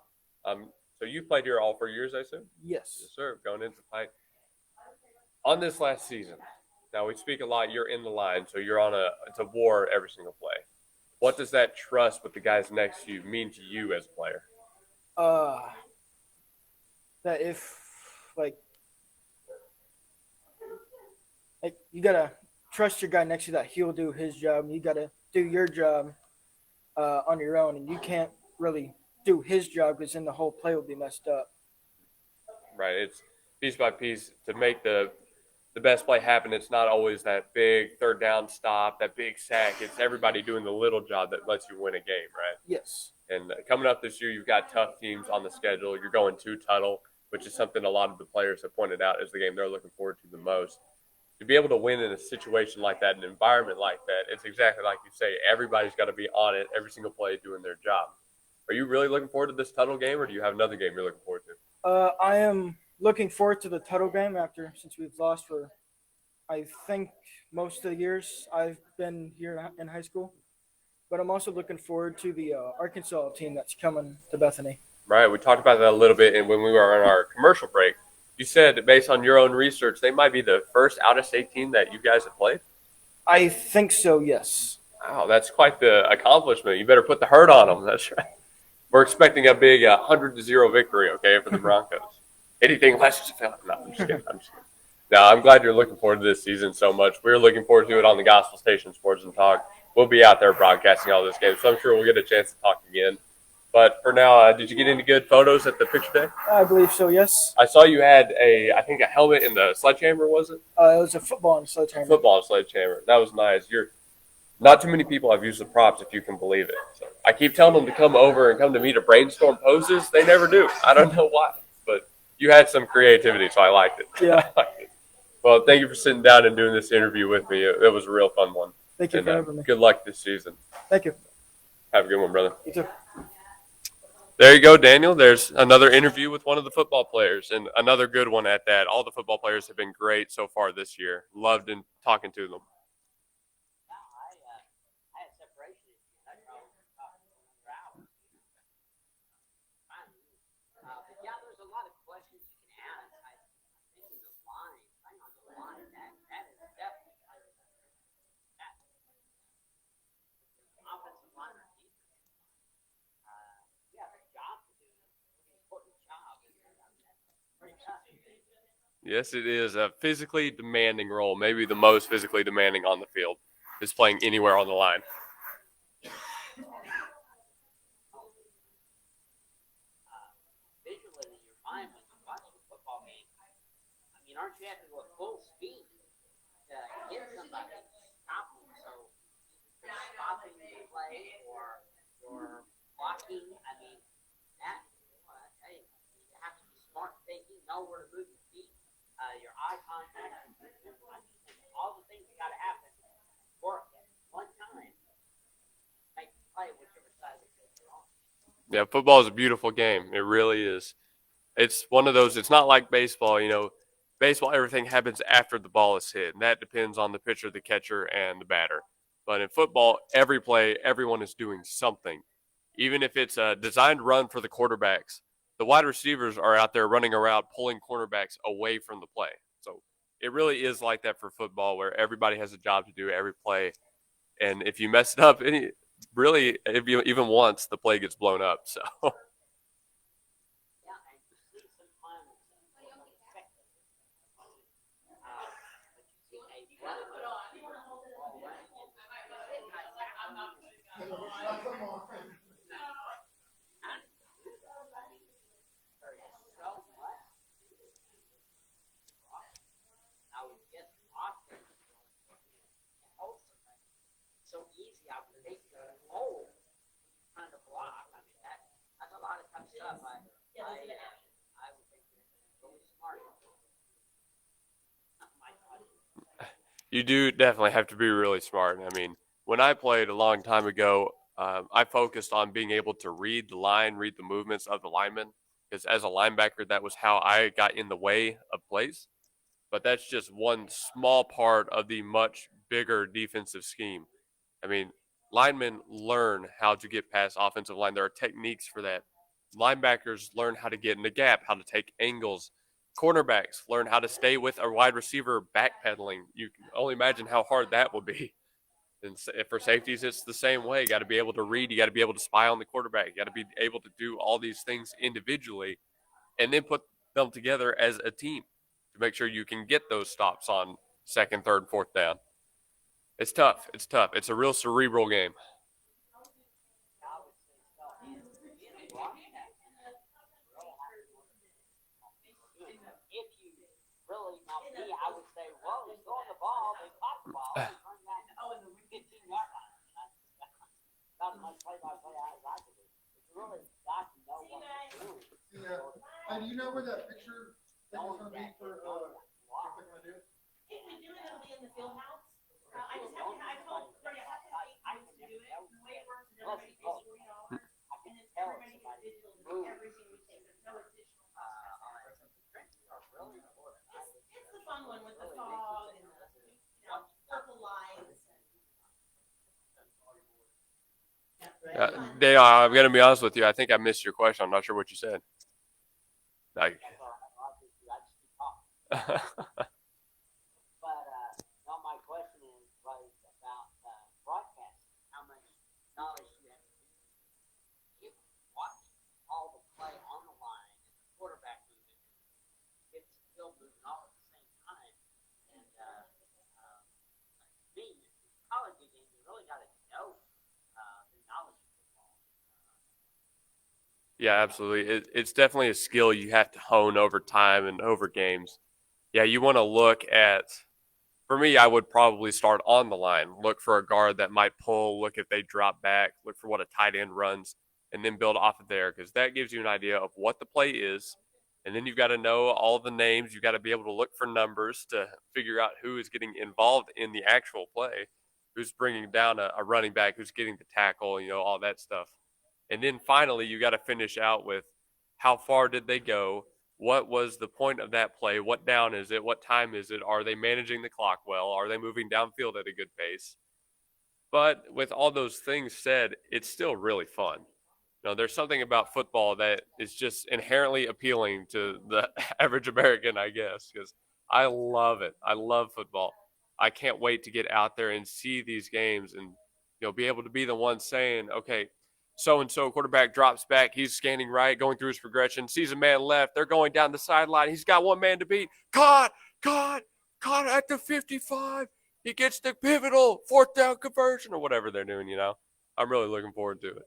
S1: So you played here all 4 years, I assume?
S4: Yes.
S1: Yes, sir. Going into play on this last season. Now we speak a lot. You're in the line, so you're on it's a war every single play. What does that trust with the guys next to you mean to you as a player?
S4: That if like you gotta trust your guy next to you that he'll do his job, and you gotta do your job on your own, and you can't really do his job because then the whole play will be messed up.
S1: Right. It's piece by piece to make the best play happen. It's not always that big third down stop, that big sack. It's everybody doing the little job that lets you win a game, right?
S4: Yes.
S1: And coming up this year, you've got tough teams on the schedule. You're going to Tuttle, which is something a lot of the players have pointed out is the game they're looking forward to the most. To be able to win in a situation like that, an environment like that, it's exactly like you say. Everybody's got to be on it, every single play doing their job. Are you really looking forward to this Tuttle game, or do you have another game you're looking forward to?
S4: I am looking forward to the Tuttle game since we've lost for, I think, most of the years I've been here in high school. But I'm also looking forward to the Arkansas team that's coming to Bethany.
S1: Right. We talked about that a little bit, and when we were on our commercial break, you said that based on your own research, they might be the first out-of-state team that you guys have played.
S4: I think so, yes.
S1: Wow, that's quite the accomplishment. You better put the hurt on them. That's right. We're expecting a big 100-0 victory, okay, for the Broncos. Anything less is a failure. No, I'm just kidding. No, I'm glad you're looking forward to this season so much. We're looking forward to it on the Gospel Station Sports and Talk. We'll be out there broadcasting all this game, so I'm sure we'll get a chance to talk again. But for now, did you get any good photos at the picture day?
S4: I believe so, yes.
S1: I saw you had I think a helmet in the sledgehammer, was it?
S4: It was a football and sledgehammer.
S1: Football and sledgehammer. That was nice. Not too many people have used the props, if you can believe it. So I keep telling them to come over and come to me to brainstorm poses. They never do. I don't know why, but you had some creativity, so I liked it.
S4: Yeah.
S1: Well, thank you for sitting down and doing this interview with me. It was a real fun one.
S4: Thank you for having me.
S1: Good luck this season.
S4: Thank you.
S1: Have a good one, brother.
S4: You too.
S1: There you go, Daniel. There's another interview with one of the football players, and another good one at that. All the football players have been great so far this year. Loved talking to them.
S2: I had separation issues. I probably talked for another hour. But yeah, there's a lot of questions you can ask. I think in the line, playing on the line, that is definitely that offensive line or defensive line. You have a job to do. An important job. Pretty tough.
S1: Yes, it is a physically demanding role, maybe the most physically demanding on the field, is playing anywhere on the line.
S2: Visually in your mind when you watch a football game, I mean, aren't you having to go at full speed to hit somebody, stop them? So you're stopping the play or you're blocking. I mean, that, I tell you, you have to be smart thinking, know where to move your feet, your eye contact, all the things that got to happen. Work at one time, make the play whichever side of the field you're on.
S1: Yeah, football is a beautiful game. It really is. It's one of those, it's not like baseball, baseball, everything happens after the ball is hit, and that depends on the pitcher, the catcher, and the batter. But in football, every play, everyone is doing something. Even if it's a designed run for the quarterbacks, the wide receivers are out there running around, pulling cornerbacks away from the play. So it really is like that for football, where everybody has a job to do every play. And if you mess it up, even once, the play gets blown up. So
S2: Yeah, and you see sometimes you don't expect it. But you see a run I would take the hole trying to block. I mean, that's a lot of tough stuff. I would think it's really smart. My God.
S1: You do definitely have to be really smart. I mean, when I played a long time ago, I focused on being able to read the line, read the movements of the linemen, because as a linebacker, that was how I got in the way of plays. But that's just one small part of the much bigger defensive scheme. I mean, linemen learn how to get past offensive line. There are techniques for that. Linebackers learn how to get in the gap, how to take angles. Cornerbacks learn how to stay with a wide receiver backpedaling. You can only imagine how hard that will be. And for safeties, it's the same way. You got to be able to read. You got to be able to spy on the quarterback. You got to be able to do all these things individually and then put them together as a team to make sure you can get those stops on second, third, fourth down. It's tough. It's tough. It's a real cerebral game.
S2: If you really, now me, I would say, well, he's throwing the ball, they caught the ball, they turned that 15-yard line. That's not as much play-by-play as I could do. But you really got to know what to do.
S6: Yeah. Do you know where that picture thing is going to be for what they're going to do?
S7: If we do it, it'll be in the field house. I just have to, I told, I have to say, I can do it, the way it works is everybody pays $40, and then everybody gets digital to make everything we take, there's no additional cost. It's the fun one with the fog and the, purple lights.
S1: Dale, I'm going to be honest with you. I think I missed your question. I'm not sure what you said. Like,
S2: But no, my question was about broadcasting. How much knowledge you have? You watch all the play on the line and the quarterback movement, it's still moving all at the same time. And being college game, you really got to know the knowledge of football.
S1: yeah, absolutely. It's definitely a skill you have to hone over time and over games. Yeah, you want to look at, for me, I would probably start on the line. Look for a guard that might pull, look if they drop back, look for what a tight end runs, and then build off of there because that gives you an idea of what the play is. And then you've got to know all the names. You've got to be able to look for numbers to figure out who is getting involved in the actual play, who's bringing down a running back, who's getting the tackle, all that stuff. And then finally, you got to finish out with how far did they go? What was the point of that play? What down is it? What time is it? Are they managing the clock well? Are they moving downfield at a good pace? But with all those things said, it's still really fun. There's something about football that is just inherently appealing to the average American, I guess, because I love it. I love football. I can't wait to get out there and see these games and be able to be the one saying, okay, so and so quarterback drops back. He's scanning right, going through his progression, sees a man left. They're going down the sideline. He's got one man to beat. Caught at the 55. He gets the pivotal fourth down conversion or whatever they're doing. I'm really looking forward to it.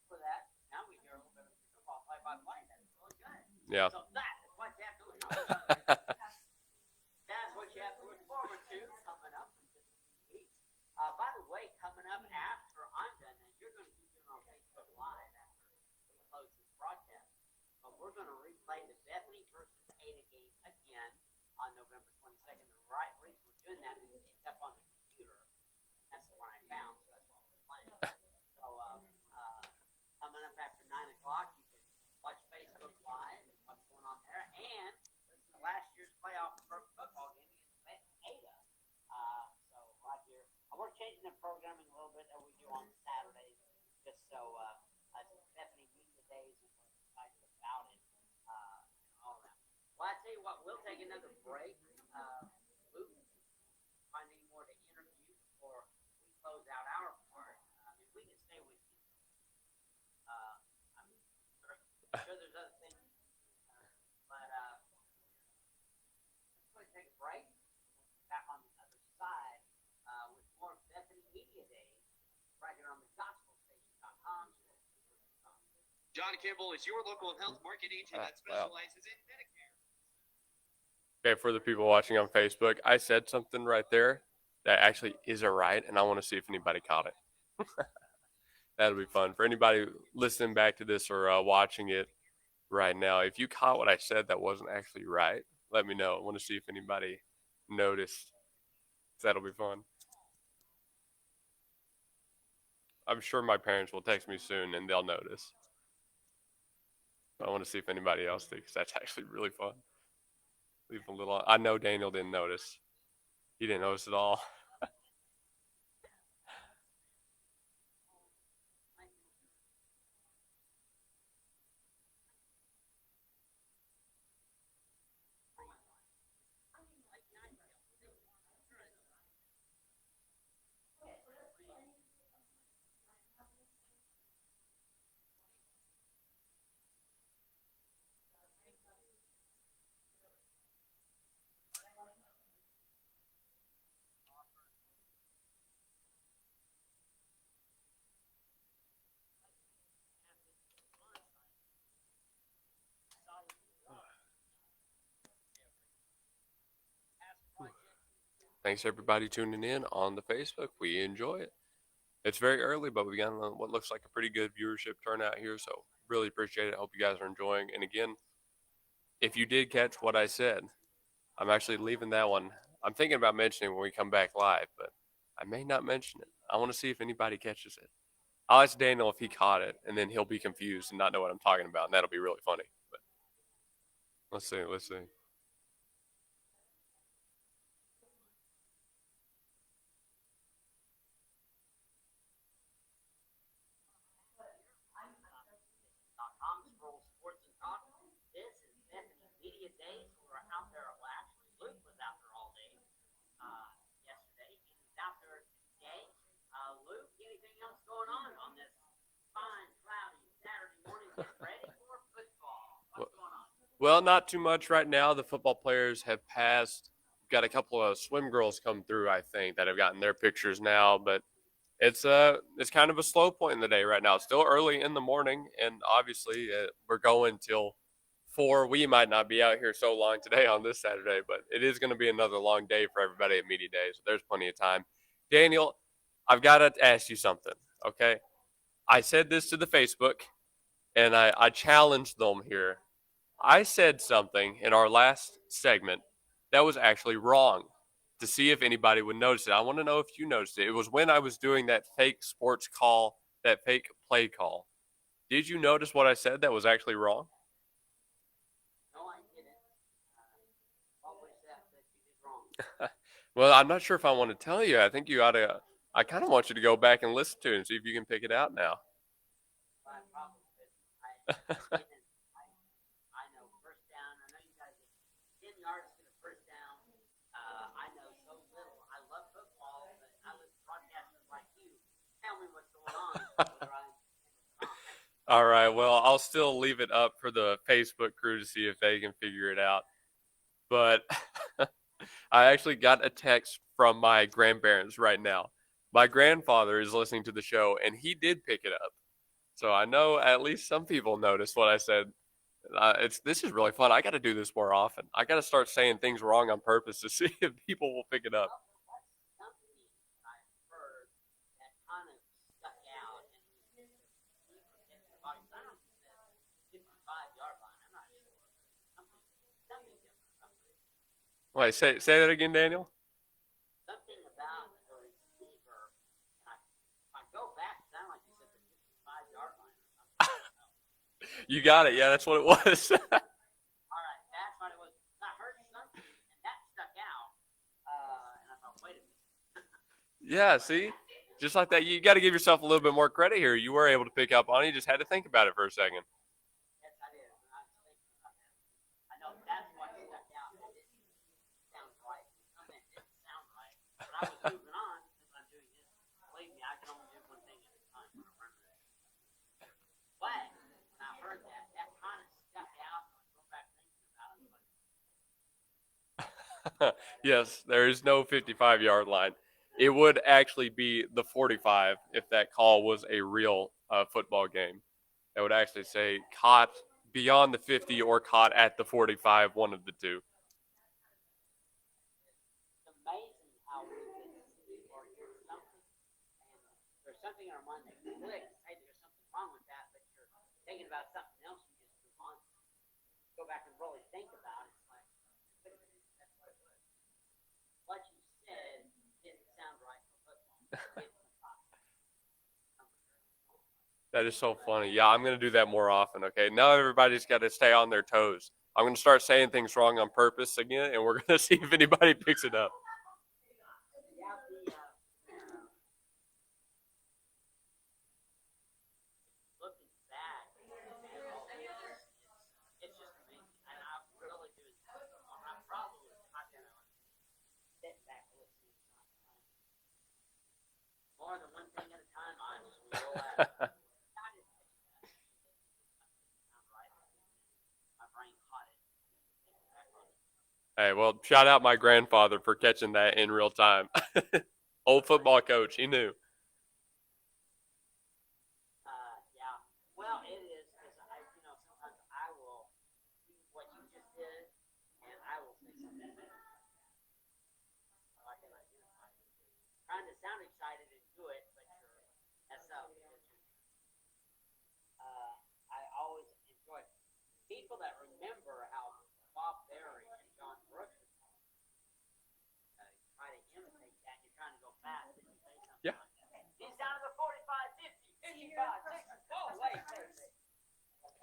S2: For that, now we hear a little bit of football play-by-play. That's really good.
S1: Yeah.
S2: So that is what you have to look That's what you have to look forward to coming up in just a few weeks. By the way, coming up after I'm done, and you're going to keep doing on Facebook Live after we close this broadcast, but we're going to replay the Bethany versus Ada game again on November 22nd. The right reason we're doing that is it's up on the computer. That's the one I found, so that's what we're playing. So coming up after 9 o'clock, you can watch Facebook Live and what's going on there, and listen to last year's playoff football game against Ada. So right here, we're changing the programming a little bit that we do on Saturdays, just so Bethany Media Days and we're excited about it. All that. Well, I tell you what, we'll take another break. Luke, find any more to interview before we close out our part. If we can stay with you. I'm sure there's other things, but let's go take a break. Back on the other side with more Bethany Media Days right here on the gospelstation.com.
S5: John Kimball is your local health market agent that specializes in Medicare.
S1: Okay, for the people watching on Facebook, I said something right there that actually isn't right, and I want to see if anybody caught it. That'll be fun for anybody listening back to this or watching it right now. If you caught what I said that wasn't actually right, let me know. I want to see if anybody noticed. That'll be fun. I'm sure my parents will text me soon and they'll notice. I want to see if anybody else did because that's actually really fun. Leave a little. I know Daniel didn't notice. He didn't notice at all. Thanks everybody tuning in on the Facebook. We enjoy it. It's very early, but we got what looks like a pretty good viewership turnout here. So really appreciate it. Hope you guys are enjoying. And again, if you did catch what I said, I'm actually leaving that one. I'm thinking about mentioning it when we come back live, but I may not mention it. I want to see if anybody catches it. I'll ask Daniel if he caught it, and then he'll be confused and not know what I'm talking about, and that'll be really funny. But let's see. Let's see.
S2: Scroll Sports and Talk. This is Bethany Media Days. We're out there. Well, actually, Luke was out there all day yesterday. He's out there today. Luke, anything else going on this fine, cloudy Saturday morning? Get ready for football. What's going on?
S1: Well, not too much right now. The football players have passed. We've got a couple of swim girls come through, I think, that have gotten their pictures now, but it's kind of a slow point in the day right now. It's still early in the morning, and obviously we're going till 4. We might not be out here so long today on this Saturday, but it is going to be another long day for everybody at media day, so there's plenty of time. Daniel, I've got to ask you something, okay? I said this to the Facebook, and I challenged them here. I said something in our last segment that was actually wrong to see if anybody would notice it. I want to know if you noticed it. It was when I was doing that fake sports call, that fake play call. Did you notice what I said that was actually wrong?
S2: No, I didn't. What was that you did wrong?
S1: Well, I'm not sure if I want to tell you. I think you ought to. I kind of want you to go back and listen to it and see if you can pick it out now.
S2: I probably couldn't. I know first down. I know you guys get 10 yards to the first down. I know so little. I love football, but I listen to broadcasters like you. Tell me what's going on.
S1: All right. Well, I'll still leave it up for the Facebook crew to see if they can figure it out. But I actually got a text from my grandparents right now. My grandfather is listening to the show, and he did pick it up. So I know at least some people noticed what I said. This is really fun. I got to do this more often. I got to start saying things wrong on purpose to see if people will pick it up.
S2: Something I heard that kind of stuck out, and he protected the body. I don't know if it's 55-yard line. I'm not sure. Something different.
S1: Wait, say that again, Daniel.
S2: Something about the receiver. If I go back, it sounded like you said the 55-yard line or something.
S1: You got it. Yeah, that's what it was.
S2: All right, that's what it was. I heard something, and that stuck out. And I thought, wait a minute.
S1: Yeah, see? Just like that. You got to give yourself a little bit more credit here. You were able to pick up on it. You just had to think about it for a second.
S2: Yes, I did. I was thinking about that. I know that's what stuck out. It didn't sound right. Something didn't sound right. But I was moving on since I'm doing this. Believe me, I can only do one thing at a time. But when I heard that, that kind of stuck out. I go back thinking about it.
S1: Yes, there is no 55-yard line. It would actually be the 45 if that call was a real football game. It would actually say caught beyond the 50 or caught at the 45, one of the two.
S2: It's amazing how we can see or hear something, and there's something in our mind that clicks, hey, there's something wrong with that, but you're thinking about something else, you just move on. Go back and really think about it. It's like, wait a minute, that's what it was. What you said didn't sound right for football.
S1: That is so funny. Yeah, I'm going to do that more often, okay? Now everybody's got to stay on their toes. I'm going to start saying things wrong on purpose again, and we're going to see if anybody picks it up.
S2: Yeah, looking back, it's just amazing. And I really do. I probably, I can sit back and listen. More than one thing at a time, honestly. My brain caught it.
S1: Hey, well, shout out my grandfather for catching that in real time. Old football coach, he knew.
S2: Yeah. Well, it is because sometimes I will see what you just did, and I will say something. I like an idea. Trying to sound excited and do it, but you're mess up. I always enjoy people that remember how Bob Berry and John Brooks try to imitate that. You're trying to go fast, and you say something.
S1: Yeah.
S2: He's down to the 45, 50, 55, 60. Oh, wait.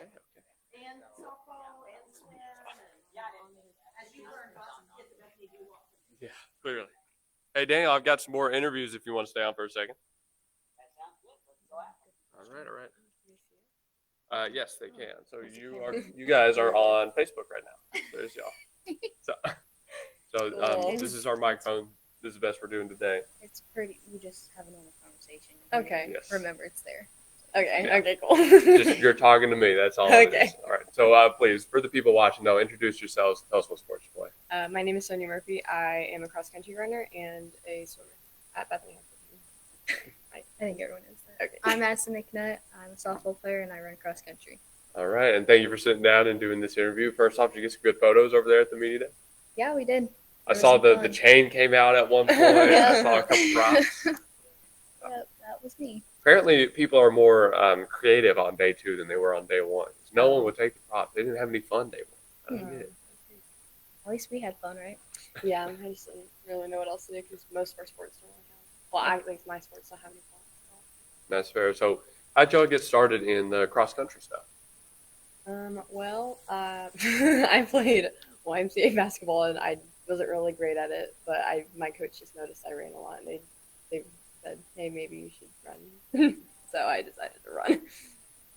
S1: Okay.
S7: And softball and swim and as you learn about some kids that Bethany do want.
S1: Yeah, clearly. Hey, Daniel, I've got some more interviews if you want to stay on for a second.
S2: That sounds good. Let's go out.
S1: All right. Yes, they can. So you guys are on Facebook right now. There's y'all. So this is our microphone. This is the best we're doing today.
S8: It's pretty. We just have a normal conversation.
S9: Okay.
S1: Yes.
S8: Remember, it's there.
S9: Okay.
S1: Yeah.
S9: Okay. Cool.
S1: Just you're talking to me. That's all. It
S9: Okay.
S1: is. All right. So please, for the people watching, though, introduce yourselves. Tell us what sports you play.
S9: My name is Sonia Murphy. I am a cross country runner and a swimmer at Bethany Athletics.
S8: I think everyone knows that.
S9: Okay.
S8: I'm Madison McNutt. I'm a softball player and I run cross country.
S1: All right, and thank you for sitting down and doing this interview. First off, did you get some good photos over there at the media day?
S8: Yeah, we did.
S1: I saw
S8: was
S1: the
S8: fun.
S1: chain came out at one point. I saw a couple props.
S8: Yep, that was me.
S1: Apparently, people are more creative on day 2 than they were on day 1. No one would take the prop. They didn't have any fun day 1. I don't get it.
S8: At least we had fun, right?
S9: Yeah, I just didn't really know what else to do because most of our sports don't really have. Well, I think my sports don't have any fun.
S1: That's fair. So, how'd y'all get started in the cross country stuff?
S9: I played YMCA basketball and I wasn't really great at it, but my coach just noticed I ran a lot and they said, hey, maybe you should run. So I decided to run.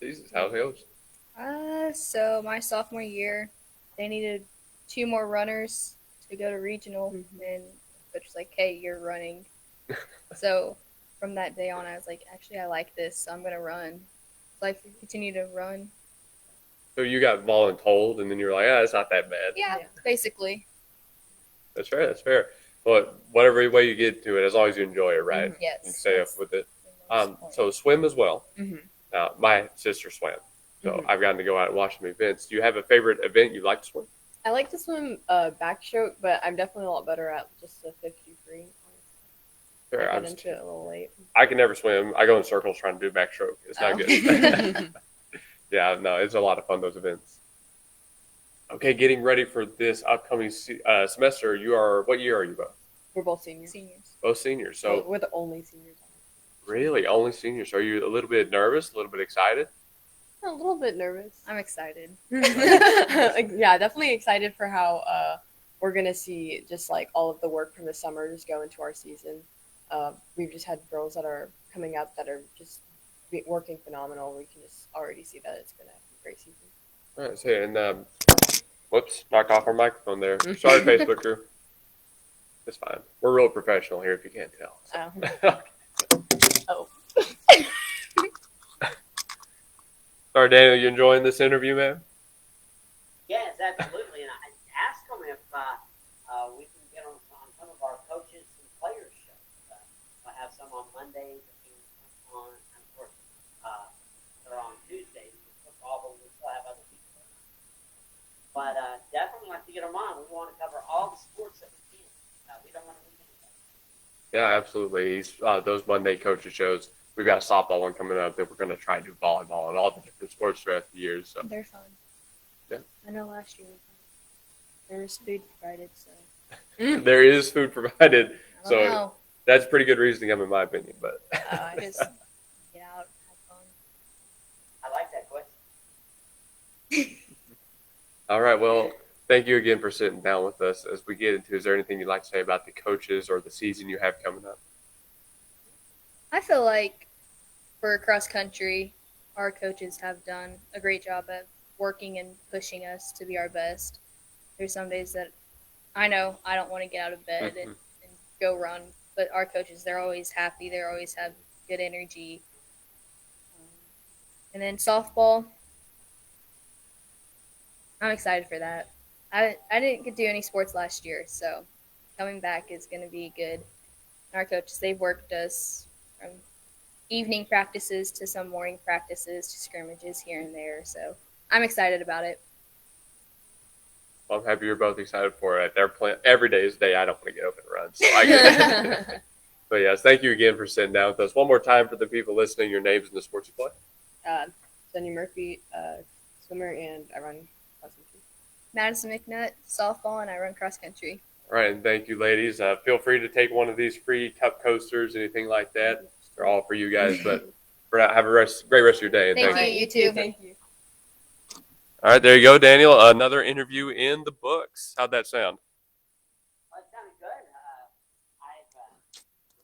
S1: Jesus, how it goes?
S8: So my sophomore year, they needed 2 more runners to go to regional, and coach was like, "Hey, you're running." So from that day on, I was like, "Actually, I like this, so I'm gonna run." So I continued to run.
S1: So you got voluntold, and then you were like, it's not that bad.
S8: Yeah,
S9: Yeah.
S8: basically.
S1: That's fair. That's fair. But whatever way you get to it, as long as you enjoy it, right?
S8: Yes.
S1: You can stay up
S8: that's
S1: with it.
S8: the most important.
S1: So swim as well.
S9: Mhm.
S1: My sister swam, so
S9: Mhm.
S1: I've gotten to go out and watch some events. Do you have a favorite event you like to swim?
S9: I like to swim backstroke, but I'm definitely a lot better at just the 53.
S1: Fair.
S9: I got into it a little late.
S1: I can never swim. I go in circles trying to do backstroke. It's not good. Yeah, no, it's a lot of fun, those events. Okay, getting ready for this upcoming semester. What year are you both?
S9: We're both seniors.
S8: Seniors.
S1: Both seniors. So
S9: We're the only seniors.
S1: really, only seniors. Are you a little bit nervous, a little bit excited?
S9: A little bit nervous.
S8: I'm excited.
S9: Yeah, definitely excited for how we're gonna see just like all of the work from the summer just go into our season. We've just had girls that are coming up that are just working phenomenal. We can just already see that it's gonna be a great season.
S1: All right, so and whoops, knocked off our microphone there. Sorry, Facebook crew. It's fine. We're real professional here, if you can't tell.
S9: Oh.
S1: Sorry, Daniel, you enjoying this interview, man?
S2: Yes, absolutely. And I asked them if we can get on some of our coaches and players shows. I have some on Mondays and of course, they're on Tuesdays for football, but we still have other people. But definitely like to get them on. We want to cover all the sports that we can. We don't want to leave anybody.
S1: Yeah, absolutely. Those Monday coaches shows, we've got a softball one coming up that we're going to try to do volleyball and all the different sports throughout the years. So
S8: They're fun.
S1: Yeah.
S8: I know last year there's food provided, so
S1: there is food provided.
S8: I don't
S1: So
S8: know.
S1: that's pretty good reason to come, in my opinion. But
S8: I just get out, have fun.
S2: I like that question.
S1: all right, well, thank you again for sitting down with us. As we get into, is there anything you'd like to say about the coaches or the season you have coming up?
S8: I feel like for cross country, our coaches have done a great job of working and pushing us to be our best. There's some days that I know I don't want to get out of bed and go run, but our coaches, they're always happy. They always have good energy. And then softball, I'm excited for that. I didn't get to do any sports last year, so coming back is going to be good. And our coaches, they've worked us from evening practices to some morning practices to scrimmages here and there, so I'm excited about it.
S1: Well, I'm happy you're both excited for it. They're playing every day is the day I don't want to get up and run. So I get it. But yes, thank you again for sitting down with us. One more time for the people listening, your names and the sports you play.
S9: Jenny Murphy, swimmer, and I run cross country.
S8: Madison McNutt, softball, and I run cross country.
S1: All right, and thank you, ladies. Feel free to take one of these free cup coasters, anything like that. They're all for you guys. But for now, have a great rest of your day. And
S8: Thank
S1: thank
S8: you.
S1: you.
S8: You too.
S9: Thank you.
S1: All right, there you go, Daniel. Another interview in the books. How'd that sound?
S2: Well, it sounded good. I'd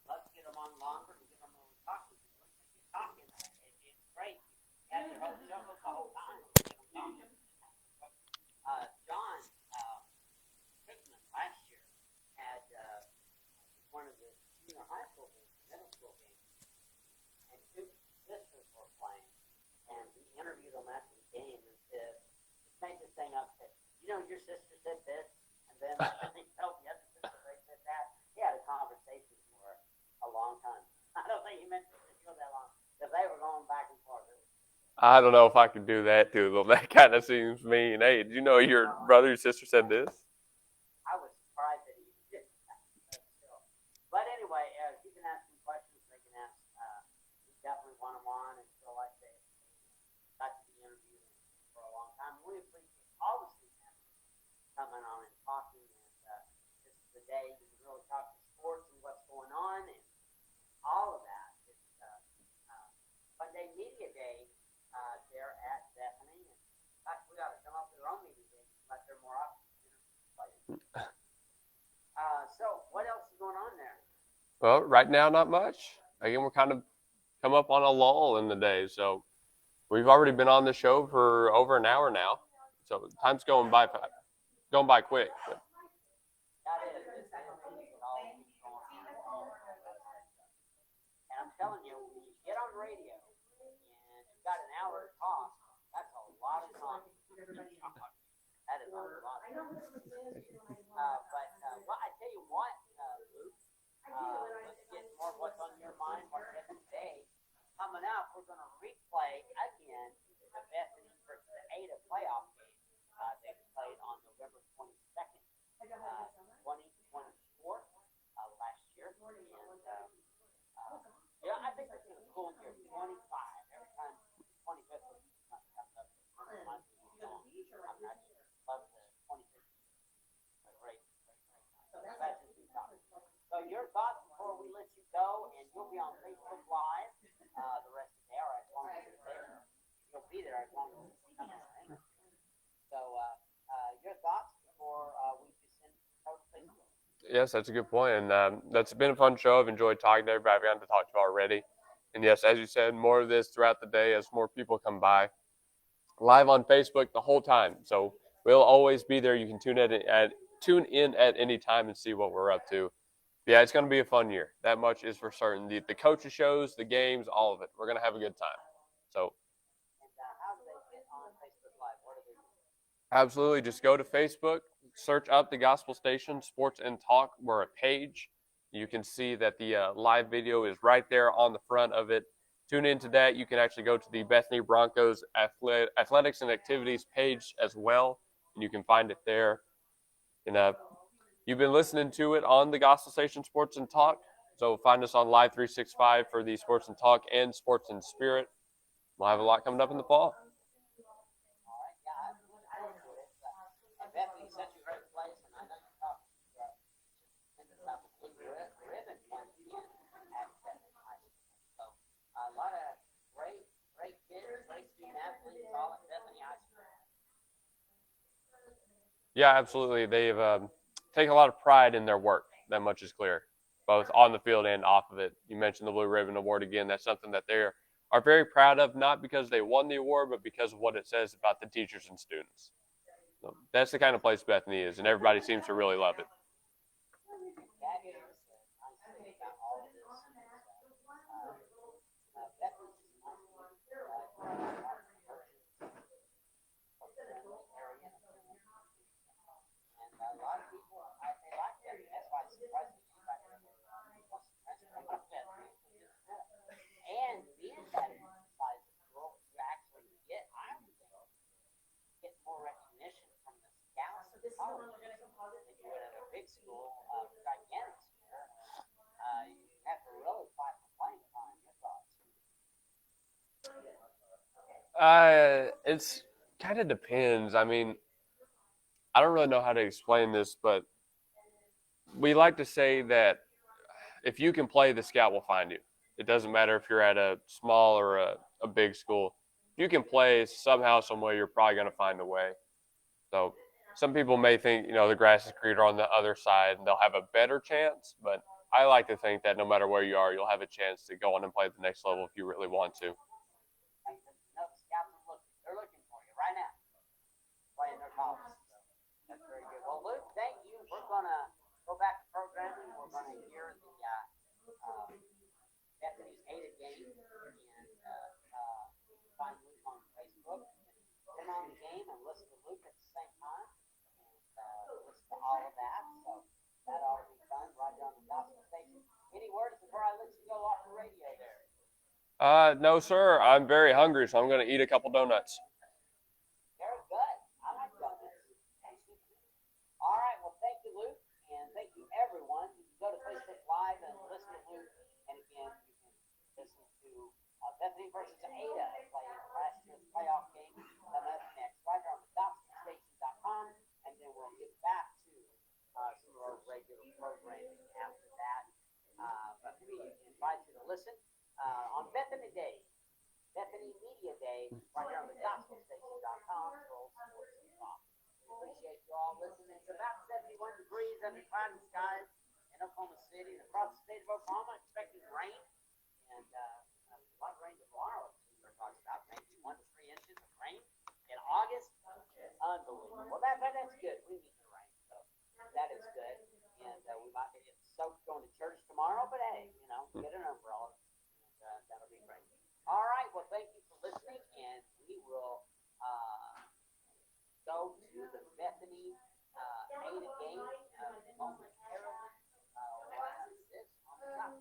S2: love to get them on longer and get them on talking. Talking, it's great. You have your whole show the whole time. John Hickman last year had one of the junior high school games, middle school games, and two sisters were playing, and he interviewed them after the game and said, made this thing up, said, your sister said this, and then he told the other sister they said that. He had a conversation for a long time. I don't think he meant to go that long, because they were going back and forth.
S1: I don't know if I could do that to them. That kind of seems mean. Hey, did you know your brother or sister said this?
S2: I was surprised that he did that. But anyway, you can ask some questions. They can ask. We definitely want them on and feel like they got to be interviewed for a long time. We appreciate all the students coming on and talking. And this is the day we can really talk to sports and what's going on and all of that. It's Monday Media Day there at Bethany. And in fact, we ought to come up with our own media day and let there more options. So what else is going on there?
S1: Well, right now, not much. Again, we're kind of come up on a lull in the day. So we've already been on the show for over an hour now. So time's going by quick. But
S2: That is. It all keeps going on. And I'm telling you, when you get on radio and you've got an hour to talk, that's a lot of time. That is a lot of time. Well, I tell you what, Luke, let's get more of what's on your mind, what's happening today. Coming up, we're going to replay again the Bethany versus the Ada playoff game they played on November 22nd, 2024, last year. And yeah, I think it's going to cool year 25. Every time 25th comes up, I'm not sure. Love the 25th. A great time. So your thoughts before we let you go, and you'll be on Facebook Live the rest of the day, or as long as you're there. You'll be there as long as you're there. So your thoughts before we just send it to Facebook.
S1: yes, that's a good point. And that's been a fun show. I've enjoyed talking to everybody I've gotten to talk to already. And yes, as you said, more of this throughout the day as more people come by. Live on Facebook the whole time. So we'll always be there. You can tune in at any time and see what we're up to. Yeah, it's going to be a fun year. That much is for certain. The coaches shows, the games, all of it. We're going to have a good time. So
S2: And how do they get on Facebook Live? What do they do?
S1: absolutely, just go to Facebook, search up the Gospel Station Sports and Talk. We're a page. You can see that the live video is right there on the front of it. Tune into that. You can actually go to the Bethany Broncos Athletics and Activities page as well, and you can find it there. And you've been listening to it on the Gospel Station Sports and Talk. So find us on Live 365 for the Sports and Talk and Sports and Spirit. We'll have a lot coming up in the fall.
S2: All right, yeah, I enjoyed it. And Bethany's such a great place, and I know you talked about the blue ribbon once again at Bethany High School. So a lot of great kids, great student athletes, all at Bethany High School.
S1: Yeah, absolutely. They've taken a lot of pride in their work. That much is clear, both on the field and off of it. You mentioned the Blue Ribbon Award again. That's something that they are very proud of, not because they won the award, but because of what it says about the teachers and students. So that's the kind of place Bethany is, and everybody seems to really love it.
S2: That is the nice thing about all of this. Bethany's just a nice area. And a lot of people, they like Bethany. That's why it's surprising anybody wants to transfer out of Bethany. And being that size of school, you actually get, I would think, get more recognition from the scouts and college than you would at a big school, gigantic school. You have to really fight for playing time. Your thoughts?
S1: It's kind of depends. I mean, I don't really know how to explain this, but we like to say that if you can play, the scout will find you. It doesn't matter if you're at a small or a big school. If you can play somehow, some way, you're probably going to find a way. So some people may think, the grass is greener on the other side and they'll have a better chance. But I like to think that no matter where you are, you'll have a chance to go on and play at the next level if you really want to.
S2: The scouts are they're looking for you right now, playing their college. That's very good. Well, Luke, thank you. We're going to go back to programming. We're going to hear the Bethany's Ada game, and find Luke on Facebook. Turn on the game and listen to Luke at the same time, and listen to all of that. So that ought to be fun right there on the gospel station. Any words before I let you go off the radio there?
S1: No, sir. I'm very hungry, so I'm going to eat a couple donuts.
S2: Very good. I like donuts. All right. Well, thank you, Luke, and thank you, everyone. You can go to Facebook Live and listen to Luke, and again, you can listen to Bethany versus Ada playing last year's playoff game coming up next, right here on the gospelstation.com, and then we'll get back to some of our regular programming after that. But we invite you to listen on Bethany Day, Bethany Media Day, right here on the gospelstation.com for Old Sports and Talk. Appreciate you all listening. It's about 71 degrees under cloudy skies in Oklahoma City and across the state of Oklahoma. Expecting rain and a lot of rain tomorrow. We're talking about maybe 1 to 3 inches of rain in August. Unbelievable. Well, that's good. We need the rain, so that is good. And we might get soaked going to church tomorrow, but hey, get an umbrella, and that'll be great. All right. Well, thank you for listening, and we will go to the Bethany Ada game momentarily. This on the top.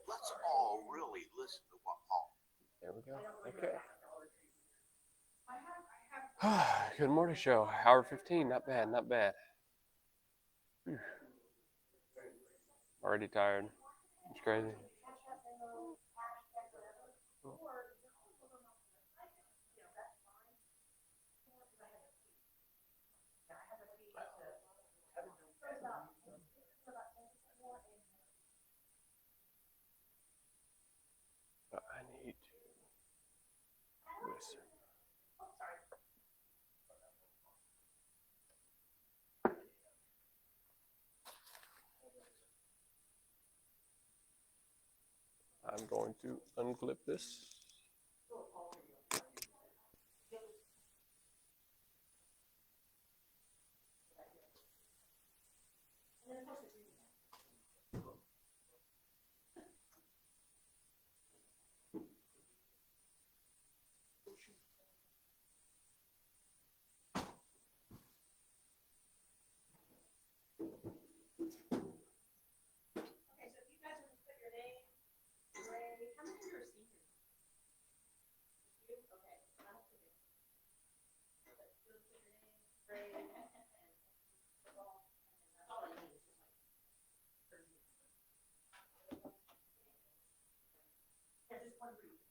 S10: Let's all really listen to what Paul.
S1: There we go. Okay. Good morning show. Hour 15. Not bad. Not bad. Whew. Already tired. It's crazy. I need to listen. I'm going to unclip this.
S7: Okay, so if you guys would just put your name, grade, how many of you are seniors?
S2: one reason.